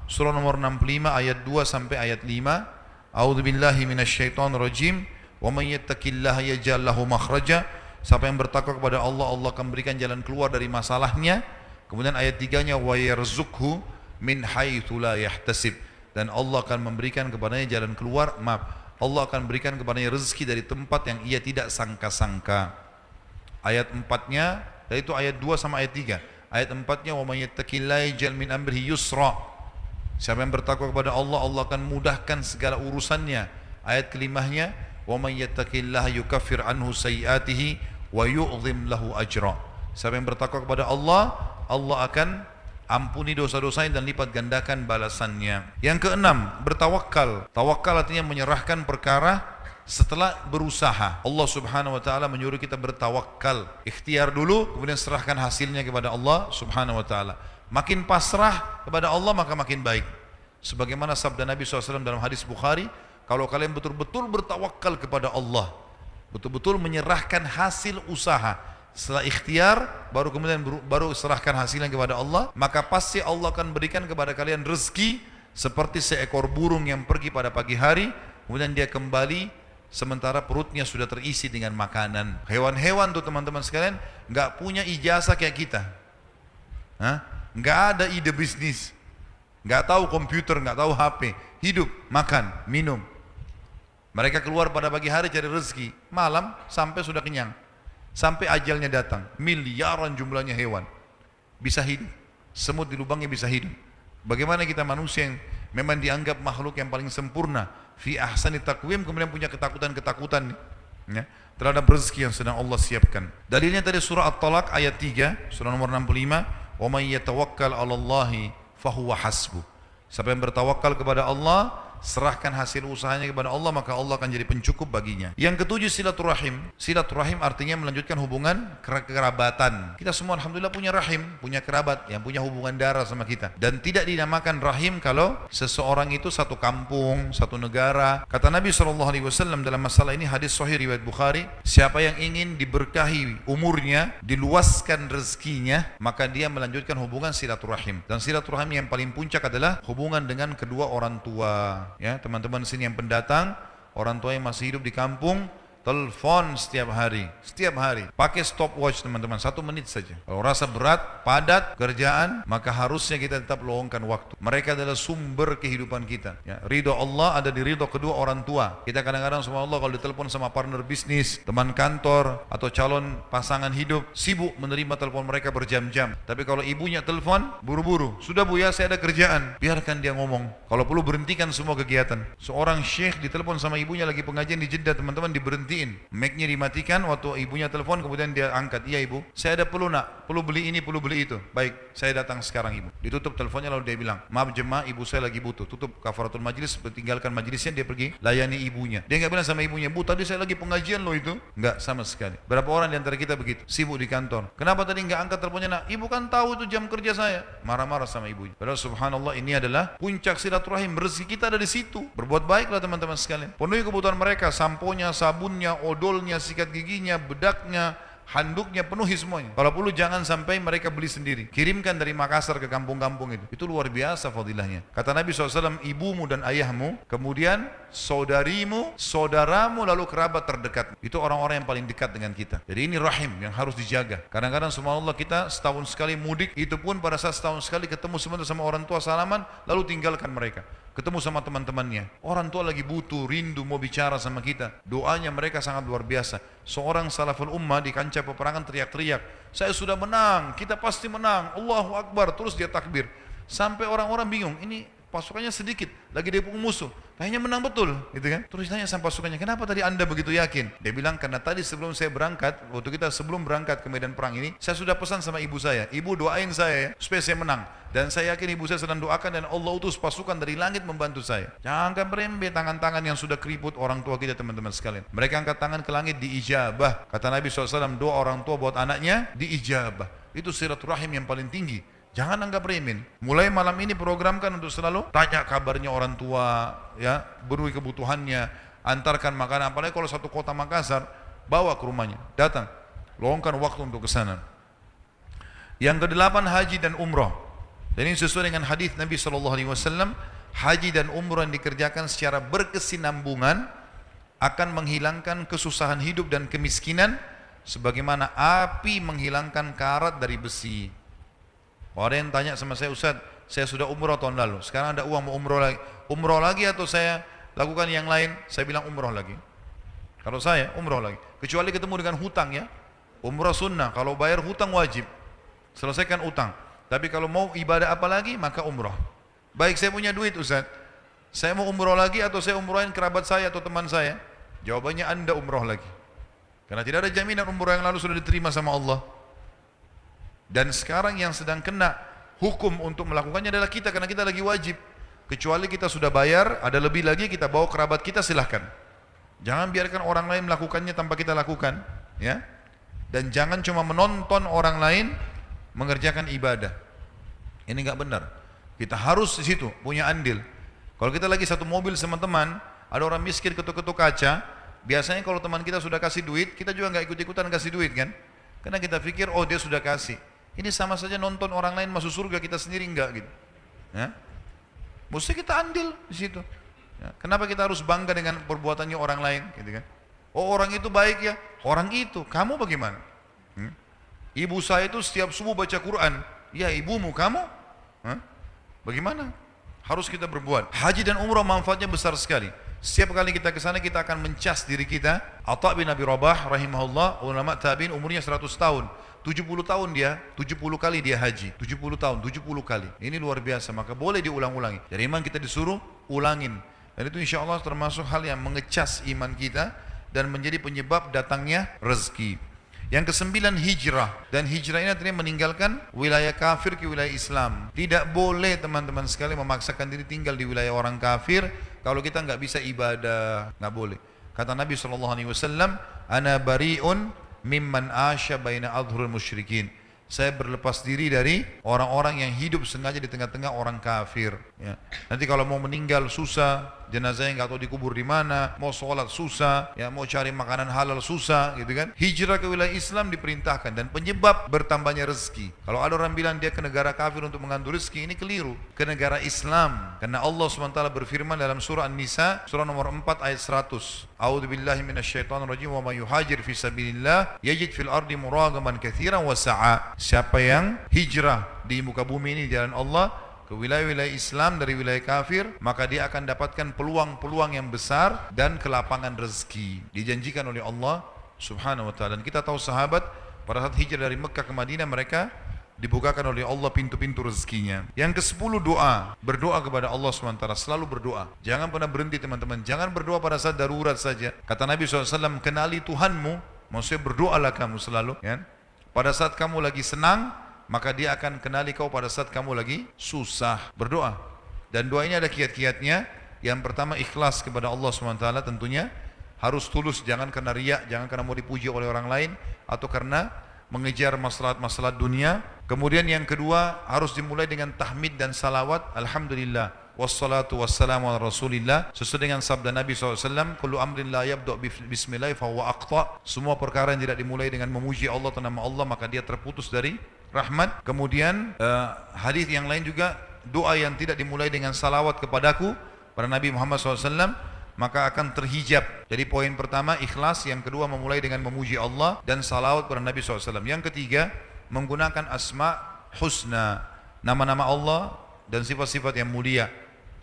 surah nomor 65 ayat 2 sampai ayat 5. A'udzubillahi minasyaitonirrajim. Wa may yattaqillaha yaj'al lahu makhraja. Siapa yang bertakwa kepada Allah, Allah akan berikan jalan keluar dari masalahnya. Kemudian ayat 3-nya wa yarzuqhu min haitsu la yahtasib, dan Allah akan memberikan kepadanya jalan keluar, Allah akan berikan kepadanya rezeki dari tempat yang ia tidak sangka-sangka. Ayat 4-nya, yaitu ayat 2 sama ayat 3. Ayat 4-nya wa may yattaqillaha yaj'al min amrihi yusra. Siapa yang bertakwa kepada Allah, Allah akan mudahkan segala urusannya. Ayat kelimahnya wa may yattaqillaha yukaffir anhu sayyi'atihi wa yu'dhim lahu ajra. Siapa yang bertakwa kepada Allah, Allah akan ampuni dosa-dosanya dan lipat gandakan balasannya. Yang keenam, bertawakal. Tawakal artinya menyerahkan perkara setelah berusaha. Allah Subhanahu wa taala menyuruh kita bertawakal. Ikhtiar dulu, kemudian serahkan hasilnya kepada Allah Subhanahu wa taala. Makin pasrah kepada Allah maka makin baik. Sebagaimana sabda Nabi SAW dalam hadis Bukhari, kalau kalian betul-betul bertawakal kepada Allah, betul-betul menyerahkan hasil usaha, setelah ikhtiar baru kemudian baru serahkan hasilnya kepada Allah, maka pasti Allah akan berikan kepada kalian rezeki seperti seekor burung yang pergi pada pagi hari, kemudian dia kembali sementara perutnya sudah terisi dengan makanan. Hewan-hewan tuh teman-teman sekalian nggak punya ijazah kayak kita, nggak ada ide bisnis, nggak tahu komputer, nggak tahu HP, hidup, makan, minum. Mereka keluar pada pagi hari cari rezeki, malam sampai sudah kenyang, sampai ajalnya datang. Miliaran jumlahnya hewan bisa hidup, semut di lubangnya bisa hidup. Bagaimana kita manusia yang memang dianggap makhluk yang paling sempurna, fi ahsani taqwim, kemudian punya ketakutan-ketakutan terhadap rezeki yang sedang Allah siapkan. Dalilnya tadi surah At-Talaq ayat 3, surah nomor 65, wa may yatawakkal 'alallahi fahuwa hasbuh. Siapa yang bertawakal kepada Allah, serahkan hasil usahanya kepada Allah, maka Allah akan jadi pencukup baginya. Yang ketujuh, silaturahim. Silaturahim artinya melanjutkan hubungan kerabatan. Kita semua alhamdulillah punya rahim, punya kerabat yang punya hubungan darah sama kita. Dan tidak dinamakan rahim kalau seseorang itu satu kampung, satu negara. Kata Nabi SAW dalam masalah ini, hadis sahih riwayat Bukhari, siapa yang ingin diberkahi umurnya, diluaskan rezekinya, maka dia melanjutkan hubungan silaturahim. Dan silaturahim yang paling puncak adalah hubungan dengan kedua orang tua. Ya, teman-teman sini yang pendatang, orang tua yang masih hidup di kampung, telepon setiap hari, pakai stopwatch teman-teman, 1 menit saja. Kalau rasa berat, padat kerjaan, maka harusnya kita tetap luangkan waktu. Mereka adalah sumber kehidupan kita. Ya, ridho Allah ada di ridho kedua orang tua. Kita kadang-kadang subhanallah kalau ditelepon sama partner bisnis, teman kantor, atau calon pasangan hidup, sibuk menerima telepon mereka berjam-jam. Tapi kalau ibunya telepon, buru-buru, sudah bu ya saya ada kerjaan, biarkan dia ngomong. Kalau perlu berhentikan semua kegiatan. Seorang syekh ditelepon sama ibunya lagi pengajian di Jeddah, teman-teman, diberhenti beliin. Mic-nya dimatikan, waktu ibunya telepon kemudian dia angkat. Iya ibu, saya ada perlu nak, perlu beli ini, perlu beli itu. Baik, saya datang sekarang ibu. Ditutup teleponnya lalu dia bilang, maaf jemaah, ibu saya lagi butuh. Tutup kafaratul majlis, tinggalkan majlisnya, dia pergi layani ibunya. Dia nggak bilang sama ibunya, bu tadi saya lagi pengajian loh itu. Nggak sama sekali. Berapa orang di antara kita begitu, sibuk di kantor. Kenapa tadi nggak angkat teleponnya nak? Ibu kan tahu itu jam kerja saya. Marah-marah sama ibunya. Padahal subhanallah ini adalah puncak silaturahim. Rezeki kita ada di situ. Berbuat baiklah teman-teman sekalian. Penuhi kebutuhan mereka, samponya, sabunnya, odolnya, sikat giginya, bedaknya, handuknya, penuhi semuanya. Kalau perlu jangan sampai mereka beli sendiri. Kirimkan dari Makassar ke kampung-kampung itu. Itu luar biasa fadilahnya. Kata Nabi SAW, ibumu dan ayahmu, kemudian saudarimu, saudaramu, lalu kerabat terdekat. Itu orang-orang yang paling dekat dengan kita. Jadi ini rahim yang harus dijaga. Kadang-kadang subhanallah kita setahun sekali mudik, itu pun pada saat setahun sekali ketemu sebentar sama orang tua salaman, lalu tinggalkan mereka. Ketemu sama teman-temannya. Orang tua lagi butuh, rindu mau bicara sama kita. Doanya mereka sangat luar biasa. Seorang salaful ummah di kancah peperangan teriak-teriak, saya sudah menang, kita pasti menang, Allahu Akbar. Terus dia takbir. Sampai orang-orang bingung, ini pasukannya sedikit, lagi dipukul musuh. Kayaknya menang betul, gitu kan? Terus tanya sama pasukannya, kenapa tadi anda begitu yakin? Dia bilang, karena tadi sebelum saya berangkat, waktu kita sebelum berangkat ke medan perang ini, saya sudah pesan sama ibu saya, ibu doain saya ya, supaya saya menang. Dan saya yakin ibu saya sedang doakan dan Allah utus pasukan dari langit membantu saya. Jangan merembet tangan-tangan yang sudah keriput orang tua kita teman-teman sekalian. Mereka angkat tangan ke langit diijabah. Kata Nabi SAW, doa orang tua buat anaknya diijabah. Itu silaturahim yang paling tinggi. Jangan anggap remeh. Mulai malam ini programkan untuk selalu tanya kabarnya orang tua, ya, beri kebutuhannya, antarkan makanan. Apalagi kalau satu kota Makassar, bawa ke rumahnya, datang, luangkan waktu untuk ke sana. Yang kedelapan, haji dan umrah. Dan ini sesuai dengan hadis Nabi SAW, haji dan umrah yang dikerjakan secara berkesinambungan akan menghilangkan kesusahan hidup dan kemiskinan, sebagaimana api menghilangkan karat dari besi. Orang yang tanya sama saya, Ustaz, saya sudah umroh tahun lalu, sekarang ada uang mau umroh lagi atau saya lakukan yang lain? Saya bilang umroh lagi. Kalau saya umroh lagi, kecuali ketemu dengan hutang ya. Umroh sunnah, kalau bayar hutang wajib, selesaikan utang. Tapi kalau mau ibadah apa lagi, maka umroh. Baik, saya punya duit Ustaz, saya mau umroh lagi atau saya umrohin kerabat saya atau teman saya? Jawabannya anda umroh lagi. Karena tidak ada jaminan umroh yang lalu sudah diterima sama Allah. Dan sekarang yang sedang kena hukum untuk melakukannya adalah kita, karena kita lagi wajib. Kecuali kita sudah bayar, ada lebih lagi, kita bawa kerabat kita, silahkan. Jangan biarkan orang lain melakukannya tanpa kita lakukan, ya. Dan jangan cuma menonton orang lain mengerjakan ibadah. Ini nggak benar. Kita harus di situ punya andil. Kalau kita lagi satu mobil sama teman, ada orang miskin ketuk-ketuk kaca, biasanya kalau teman kita sudah kasih duit, kita juga nggak ikut-ikutan kasih duit kan? Karena kita pikir, oh dia sudah kasih. Ini sama saja nonton orang lain masuk surga, kita sendiri enggak gitu. Ya. Mesti kita andil di situ. Ya. Kenapa kita harus bangga dengan perbuatannya orang lain, gitu kan? Oh orang itu baik ya, orang itu. Kamu bagaimana? Ibu saya itu setiap subuh baca Quran. Ya ibumu, kamu? Bagaimana? Harus kita berbuat. Haji dan umrah manfaatnya besar sekali. Setiap kali kita ke sana kita akan mencas diri kita. Atha bin Abi Rabah rahimahullah, ulama tabi'in, umurnya 100 tahun. 70 tahun dia, 70 kali dia haji. 70 tahun, 70 kali. Ini luar biasa, maka boleh diulang-ulangi. Jadi iman kita disuruh ulangin. Dan itu insya Allah termasuk hal yang mengecas iman kita dan menjadi penyebab datangnya rezeki. Yang kesembilan, hijrah. Dan hijrah ini artinya meninggalkan wilayah kafir ke wilayah Islam. Tidak boleh teman-teman sekali memaksakan diri tinggal di wilayah orang kafir kalau kita nggak bisa ibadah, nggak boleh. Kata Nabi SAW, ana bari'un mimman asya baina adhurul musyrikin. Saya berlepas diri dari orang-orang yang hidup sengaja di tengah-tengah orang kafir. Ya. Nanti kalau mau meninggal susah, jenazahnya nggak tahu dikubur di mana, mau sholat susah, ya mau cari makanan halal susah, gitu kan? Hijrah ke wilayah Islam diperintahkan dan penyebab bertambahnya rezeki. Kalau ada orang bilang dia ke negara kafir untuk mengambil rezeki, ini keliru. Ke negara Islam, karena Allah SWT berfirman dalam surah An-Nisa, surah nomor 4 ayat 100. A'udzubillahi minasyaitonirrajim, wa may yuhajir fi sabilillah yajid fil ardi muragaman katsiran wa sa'a. Siapa yang hijrah di muka bumi ini di jalan Allah ke wilayah-wilayah Islam dari wilayah kafir, maka dia akan dapatkan peluang-peluang yang besar dan kelapangan rezeki dijanjikan oleh Allah Subhanahu wa taala. Dan kita tahu sahabat pada saat hijrah dari Mekah ke Madinah, mereka dibukakan oleh Allah pintu-pintu rezekinya. Yang ke-10 doa, berdoa kepada Allah SWT, selalu berdoa. Jangan pernah berhenti teman-teman, jangan berdoa pada saat darurat saja. Kata Nabi SAW, kenali Tuhanmu, maksudnya berdoalah kamu selalu. Ya. Pada saat kamu lagi senang, maka dia akan kenali kau pada saat kamu lagi susah. Berdoa. Dan doa ini ada kiat-kiatnya. Yang pertama ikhlas kepada Allah SWT tentunya. Harus tulus, jangan karena riak, jangan karena mau dipuji oleh orang lain, atau karena mengejar masalah-masalah dunia. Kemudian yang kedua harus dimulai dengan tahmid dan salawat. Alhamdulillah wassalatu wassalamu ala rasulillah, sesuai dengan sabda Nabi SAW, kullu amrin la yabda' bismillah fahuwa aqta. Semua perkara yang tidak dimulai dengan memuji Allah atau nama Allah, maka dia terputus dari rahmat. Kemudian hadis yang lain juga, doa yang tidak dimulai dengan salawat kepadaku pada Nabi Muhammad SAW, maka akan terhijab. Jadi poin pertama ikhlas, yang kedua memulai dengan memuji Allah dan salawat kepada Nabi SAW. Yang ketiga menggunakan asma husna, nama-nama Allah dan sifat-sifat yang mulia,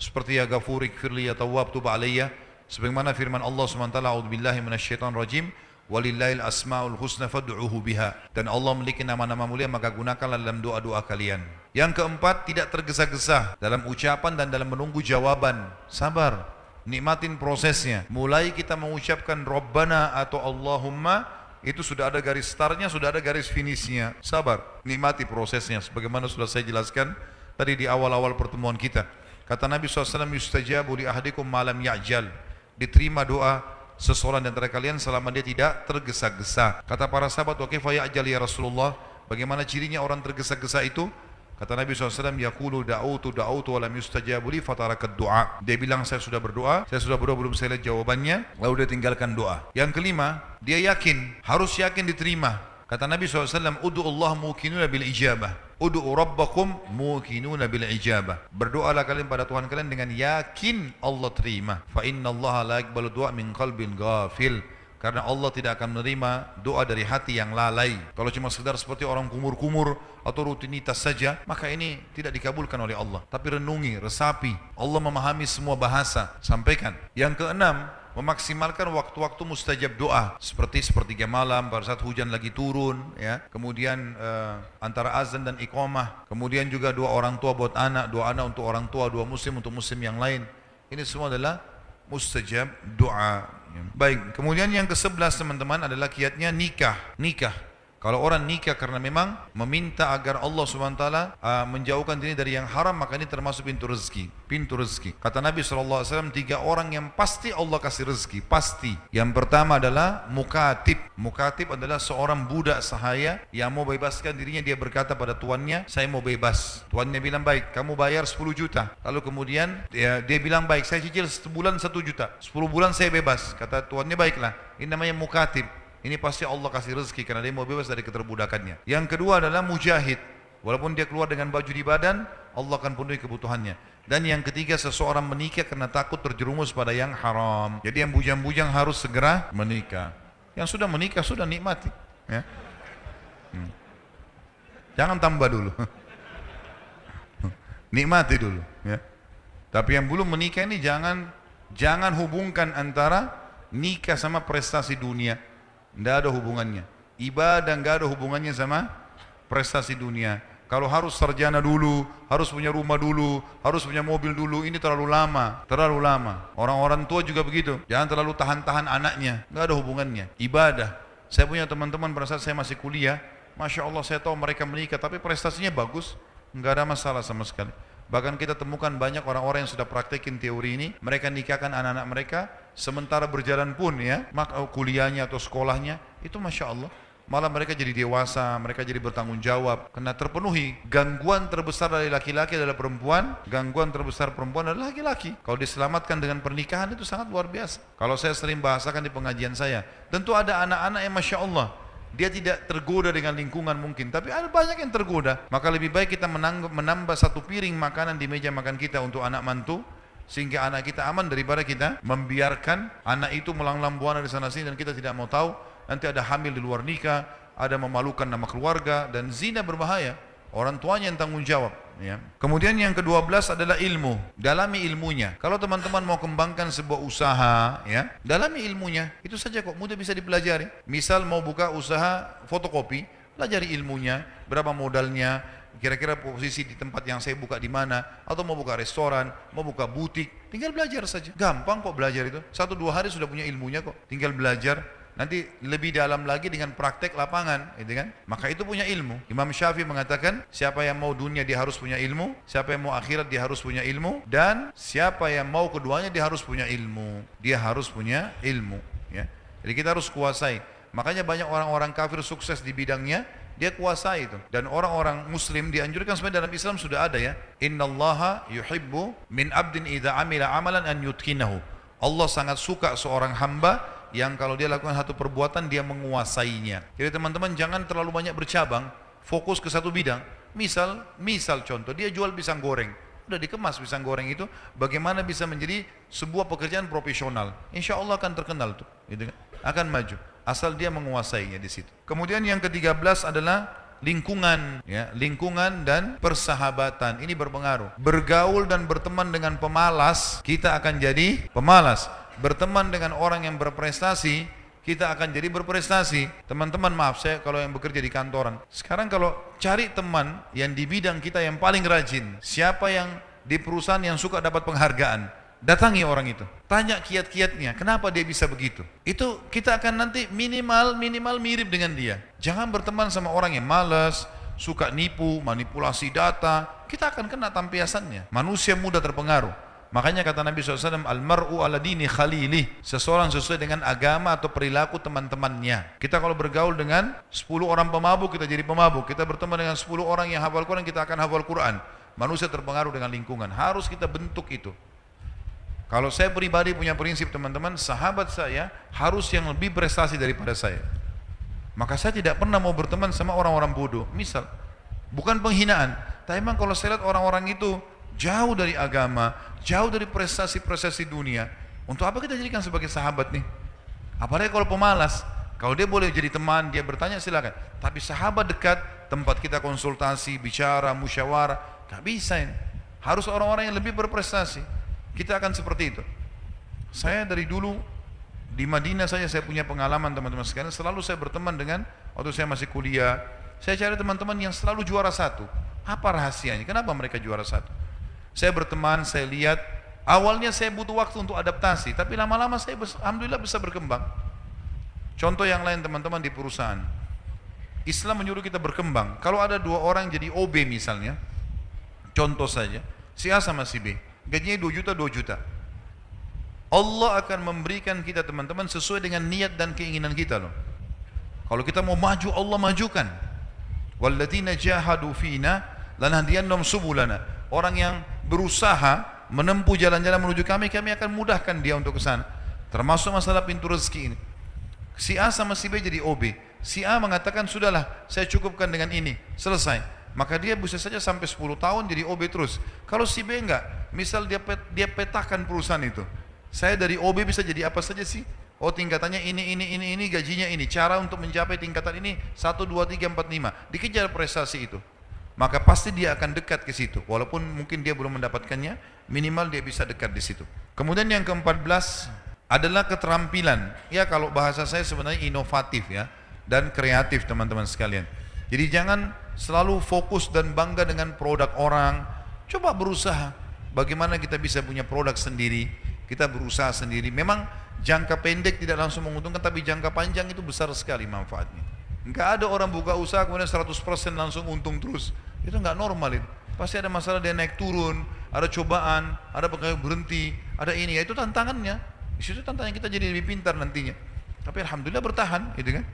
seperti ya Ghafur, Ighfirli, ya Tawwab, Tub Alayya, sebagaimana firman Allah SWT, A'udzubillahi minasyaitonir rajim, walillahil asmaul husna fad'uhu biha. Dan Allah memiliki nama-nama mulia, maka gunakanlah dalam doa-doa kalian. Yang keempat, tidak tergesa-gesa dalam ucapan dan dalam menunggu jawaban. Sabar, nikmatin prosesnya. Mulai kita mengucapkan Rabbana atau Allahumma, itu sudah ada garis startnya, sudah ada garis finishnya. Sabar, nikmati prosesnya. Sebagaimana sudah saya jelaskan tadi di awal-awal pertemuan kita. Kata Nabi SAW, yustajabu li ahadikum malam ya'jal. Diterima doa seseorang di antara kalian selama dia tidak tergesa-gesa. Kata para sahabat, wa kaifa ya'jal ya Rasulullah? Bagaimana cirinya orang tergesa-gesa itu? Kata Nabi SAW, yaqulu da'utu wa lam yustajabu li fatarakat du'a. Dia bilang, saya sudah berdoa belum saya lihat jawabannya, lalu dia tinggalkan doa. Yang kelima, dia yakin, harus yakin diterima. Kata Nabi SAW, Udu'u Allah muqinuna bil ijabah, Udu'u rabbakum muqinuna bil ijabah. Berdoalah kalian pada Tuhan kalian dengan yakin Allah terima. Fa inna Allah la yaqbalu du'a min qalbin ghafil. Karena Allah tidak akan menerima doa dari hati yang lalai. Kalau cuma sekedar seperti orang kumur-kumur atau rutinitas saja, maka ini tidak dikabulkan oleh Allah. Tapi renungi, resapi. Allah memahami semua bahasa. Sampaikan. Yang keenam, memaksimalkan waktu-waktu mustajab doa. Seperti sepertiga malam, pada saat hujan lagi turun. Ya. Kemudian antara azan dan iqamah. Kemudian juga doa orang tua buat anak. Doa anak untuk orang tua, doa muslim untuk muslim yang lain. Ini semua adalah mustajab doa. Baik, kemudian yang ke-11 teman-teman adalah kiatnya nikah. Kalau orang nikah karena memang meminta agar Allah SWT menjauhkan diri dari yang haram, maka ini termasuk pintu rezeki. Kata Nabi SAW, 3 orang yang pasti Allah kasih rezeki, pasti. Yang pertama adalah mukatib. Mukatib adalah seorang budak sahaya yang mau bebaskan dirinya. Dia berkata pada tuannya, saya mau bebas. Tuannya bilang, baik, kamu bayar 10 juta. Lalu kemudian dia bilang, baik, saya cicil sebulan 1 juta. 10 bulan saya bebas. Kata tuannya, baiklah. Ini namanya mukatib. Ini pasti Allah kasih rezeki karena dia mau bebas dari keterbudakannya. Yang kedua adalah mujahid. Walaupun dia keluar dengan baju di badan, Allah akan penuhi kebutuhannya. Dan yang ketiga, seseorang menikah karena takut terjerumus pada yang haram. Jadi yang bujang-bujang harus segera menikah. Yang sudah menikah, sudah nikmati. Ya. Jangan tambah dulu. Nikmati dulu. Ya. Tapi yang belum menikah ini jangan hubungkan antara nikah sama prestasi dunia. Tidak ada hubungannya. Ibadah tidak ada hubungannya sama prestasi dunia. Kalau harus sarjana dulu, harus punya rumah dulu, harus punya mobil dulu, ini terlalu lama. Orang-orang tua juga begitu. Jangan terlalu tahan-tahan anaknya. Tidak ada hubungannya. Ibadah. Saya punya teman-teman pada saat saya masih kuliah, Masya Allah saya tahu mereka menikah, tapi prestasinya bagus. Tidak ada masalah sama sekali. Bahkan kita temukan banyak orang-orang yang sudah praktekin teori ini, mereka nikahkan anak-anak mereka, sementara berjalan pun ya, maka kuliahnya atau sekolahnya, itu Masya Allah, malah mereka jadi dewasa, mereka jadi bertanggung jawab, karena terpenuhi. Gangguan terbesar dari laki-laki adalah perempuan, gangguan terbesar perempuan adalah laki-laki. Kalau diselamatkan dengan pernikahan itu sangat luar biasa. Kalau saya sering bahasakan di pengajian saya, tentu ada anak-anak yang Masya Allah, dia tidak tergoda dengan lingkungan mungkin, tapi ada banyak yang tergoda. Maka lebih baik kita menambah 1 piring makanan di meja makan kita untuk anak mantu, sehingga anak kita aman, daripada kita membiarkan anak itu melanglang buana di sana sini dan kita tidak mau tahu. Nanti ada hamil di luar nikah, ada memalukan nama keluarga, dan zina berbahaya. Orang tuanya yang tanggung jawab. Ya. Kemudian yang ke-12 adalah ilmu. Dalami ilmunya. Kalau teman-teman mau kembangkan sebuah usaha, ya, dalami ilmunya. Itu saja kok, mudah bisa dipelajari. Misal mau buka usaha fotokopi, pelajari ilmunya, berapa modalnya, kira-kira posisi di tempat yang saya buka di mana, atau mau buka restoran, mau buka butik, tinggal belajar saja. Gampang kok belajar itu, 1-2 hari sudah punya ilmunya kok, tinggal belajar. Nanti lebih dalam lagi dengan praktek lapangan, gitu kan? Maka itu punya ilmu. Imam Syafi'i mengatakan, siapa yang mau dunia dia harus punya ilmu, siapa yang mau akhirat dia harus punya ilmu, dan siapa yang mau keduanya dia harus punya ilmu. Dia harus punya ilmu, ya. Jadi kita harus kuasai. Makanya banyak orang-orang kafir sukses di bidangnya, dia kuasai itu. Dan orang-orang muslim dianjurkan, sebenarnya dalam Islam sudah ada ya. Innallaha yuhibbu min abdin idza amila amalan an yutkinahu. Allah sangat suka seorang hamba yang kalau dia lakukan satu perbuatan dia menguasainya. Jadi teman-teman jangan terlalu banyak bercabang, fokus ke satu bidang. Misal contoh, dia jual pisang goreng. Udah dikemas pisang goreng itu, bagaimana bisa menjadi sebuah pekerjaan profesional. Insya Allah akan terkenal tuh, gitu kan? Akan maju. Asal dia menguasainya di situ. Kemudian yang ke-13 adalah lingkungan, ya, lingkungan dan persahabatan. Ini berpengaruh. Bergaul dan berteman dengan pemalas, kita akan jadi pemalas. Berteman dengan orang yang berprestasi, kita akan jadi berprestasi. Teman-teman maaf, saya kalau yang bekerja di kantoran, sekarang kalau cari teman yang di bidang kita yang paling rajin, siapa yang di perusahaan yang suka dapat penghargaan, datangi orang itu, tanya kiat-kiatnya, kenapa dia bisa begitu. Itu kita akan nanti minimal mirip dengan dia. Jangan berteman sama orang yang malas, suka nipu, manipulasi data, kita akan kena tampiasannya. Manusia mudah terpengaruh. Makanya kata Nabi SAW, Al-mar'u ala dini khalili, seseorang sesuai dengan agama atau perilaku teman-temannya. Kita kalau bergaul dengan 10 orang pemabuk, kita jadi pemabuk. Kita berteman dengan 10 orang yang hafal Quran, kita akan hafal Quran. Manusia terpengaruh dengan lingkungan, harus kita bentuk itu. Kalau saya pribadi punya prinsip teman-teman, sahabat saya harus yang lebih prestasi daripada saya. Maka saya tidak pernah mau berteman sama orang-orang bodoh. Misal, bukan penghinaan, tapi memang kalau saya lihat orang-orang itu jauh dari agama, jauh dari prestasi-prestasi dunia, untuk apa kita jadikan sebagai sahabat nih? Apalagi kalau pemalas. Kalau dia boleh jadi teman, dia bertanya silakan. Tapi sahabat dekat, tempat kita konsultasi, bicara, musyawarah, gak bisa ini. Harus orang-orang yang lebih berprestasi. Kita akan seperti itu. Saya dari dulu di Madinah saja saya punya pengalaman teman-teman sekalian. Selalu saya berteman dengan, waktu saya masih kuliah, saya cari teman-teman yang selalu juara satu. Apa rahasianya? Kenapa mereka juara satu? Saya berteman, saya lihat, awalnya saya butuh waktu untuk adaptasi, tapi lama-lama saya alhamdulillah bisa berkembang. Contoh yang lain teman-teman di perusahaan, Islam menyuruh kita berkembang. Kalau ada 2 orang jadi OB misalnya, contoh saja, si A sama si B, gajinya 2 juta, 2 juta. Allah akan memberikan kita teman-teman sesuai dengan niat dan keinginan kita loh. Kalau kita mau maju, Allah majukan. Walladzina jahadu fina lanahdiyannahum subulana. Orang yang berusaha menempuh jalan-jalan menuju kami akan mudahkan dia untuk ke sana. Termasuk masalah pintu rezeki ini. Si A sama si B jadi OB. Si A mengatakan sudahlah, saya cukupkan dengan ini, selesai. Maka dia bisa saja sampai 10 tahun jadi OB terus. Kalau si B enggak, misal dia petakan perusahaan itu. Saya dari OB bisa jadi apa saja sih? Oh tingkatannya ini, gajinya ini. Cara untuk mencapai tingkatan ini 1, 2, 3, 4, 5. Dikejar prestasi itu. Maka pasti dia akan dekat ke situ. Walaupun mungkin dia belum mendapatkannya, minimal dia bisa dekat di situ. Kemudian yang ke-14 adalah keterampilan. Ya kalau bahasa saya sebenarnya inovatif ya, dan kreatif teman-teman sekalian. Jadi jangan selalu fokus dan bangga dengan produk orang. Coba berusaha bagaimana kita bisa punya produk sendiri. Kita berusaha sendiri. Memang jangka pendek tidak langsung menguntungkan, tapi jangka panjang itu besar sekali manfaatnya. Enggak ada orang buka usaha kemudian 100% langsung untung terus. Itu enggak normal itu. Pasti ada masalah, dia naik turun, ada cobaan, ada pegawai berhenti, ada ini. Ya itu tantangannya. Di situ tantangan kita jadi lebih pintar nantinya. Tapi alhamdulillah bertahan, gitu kan?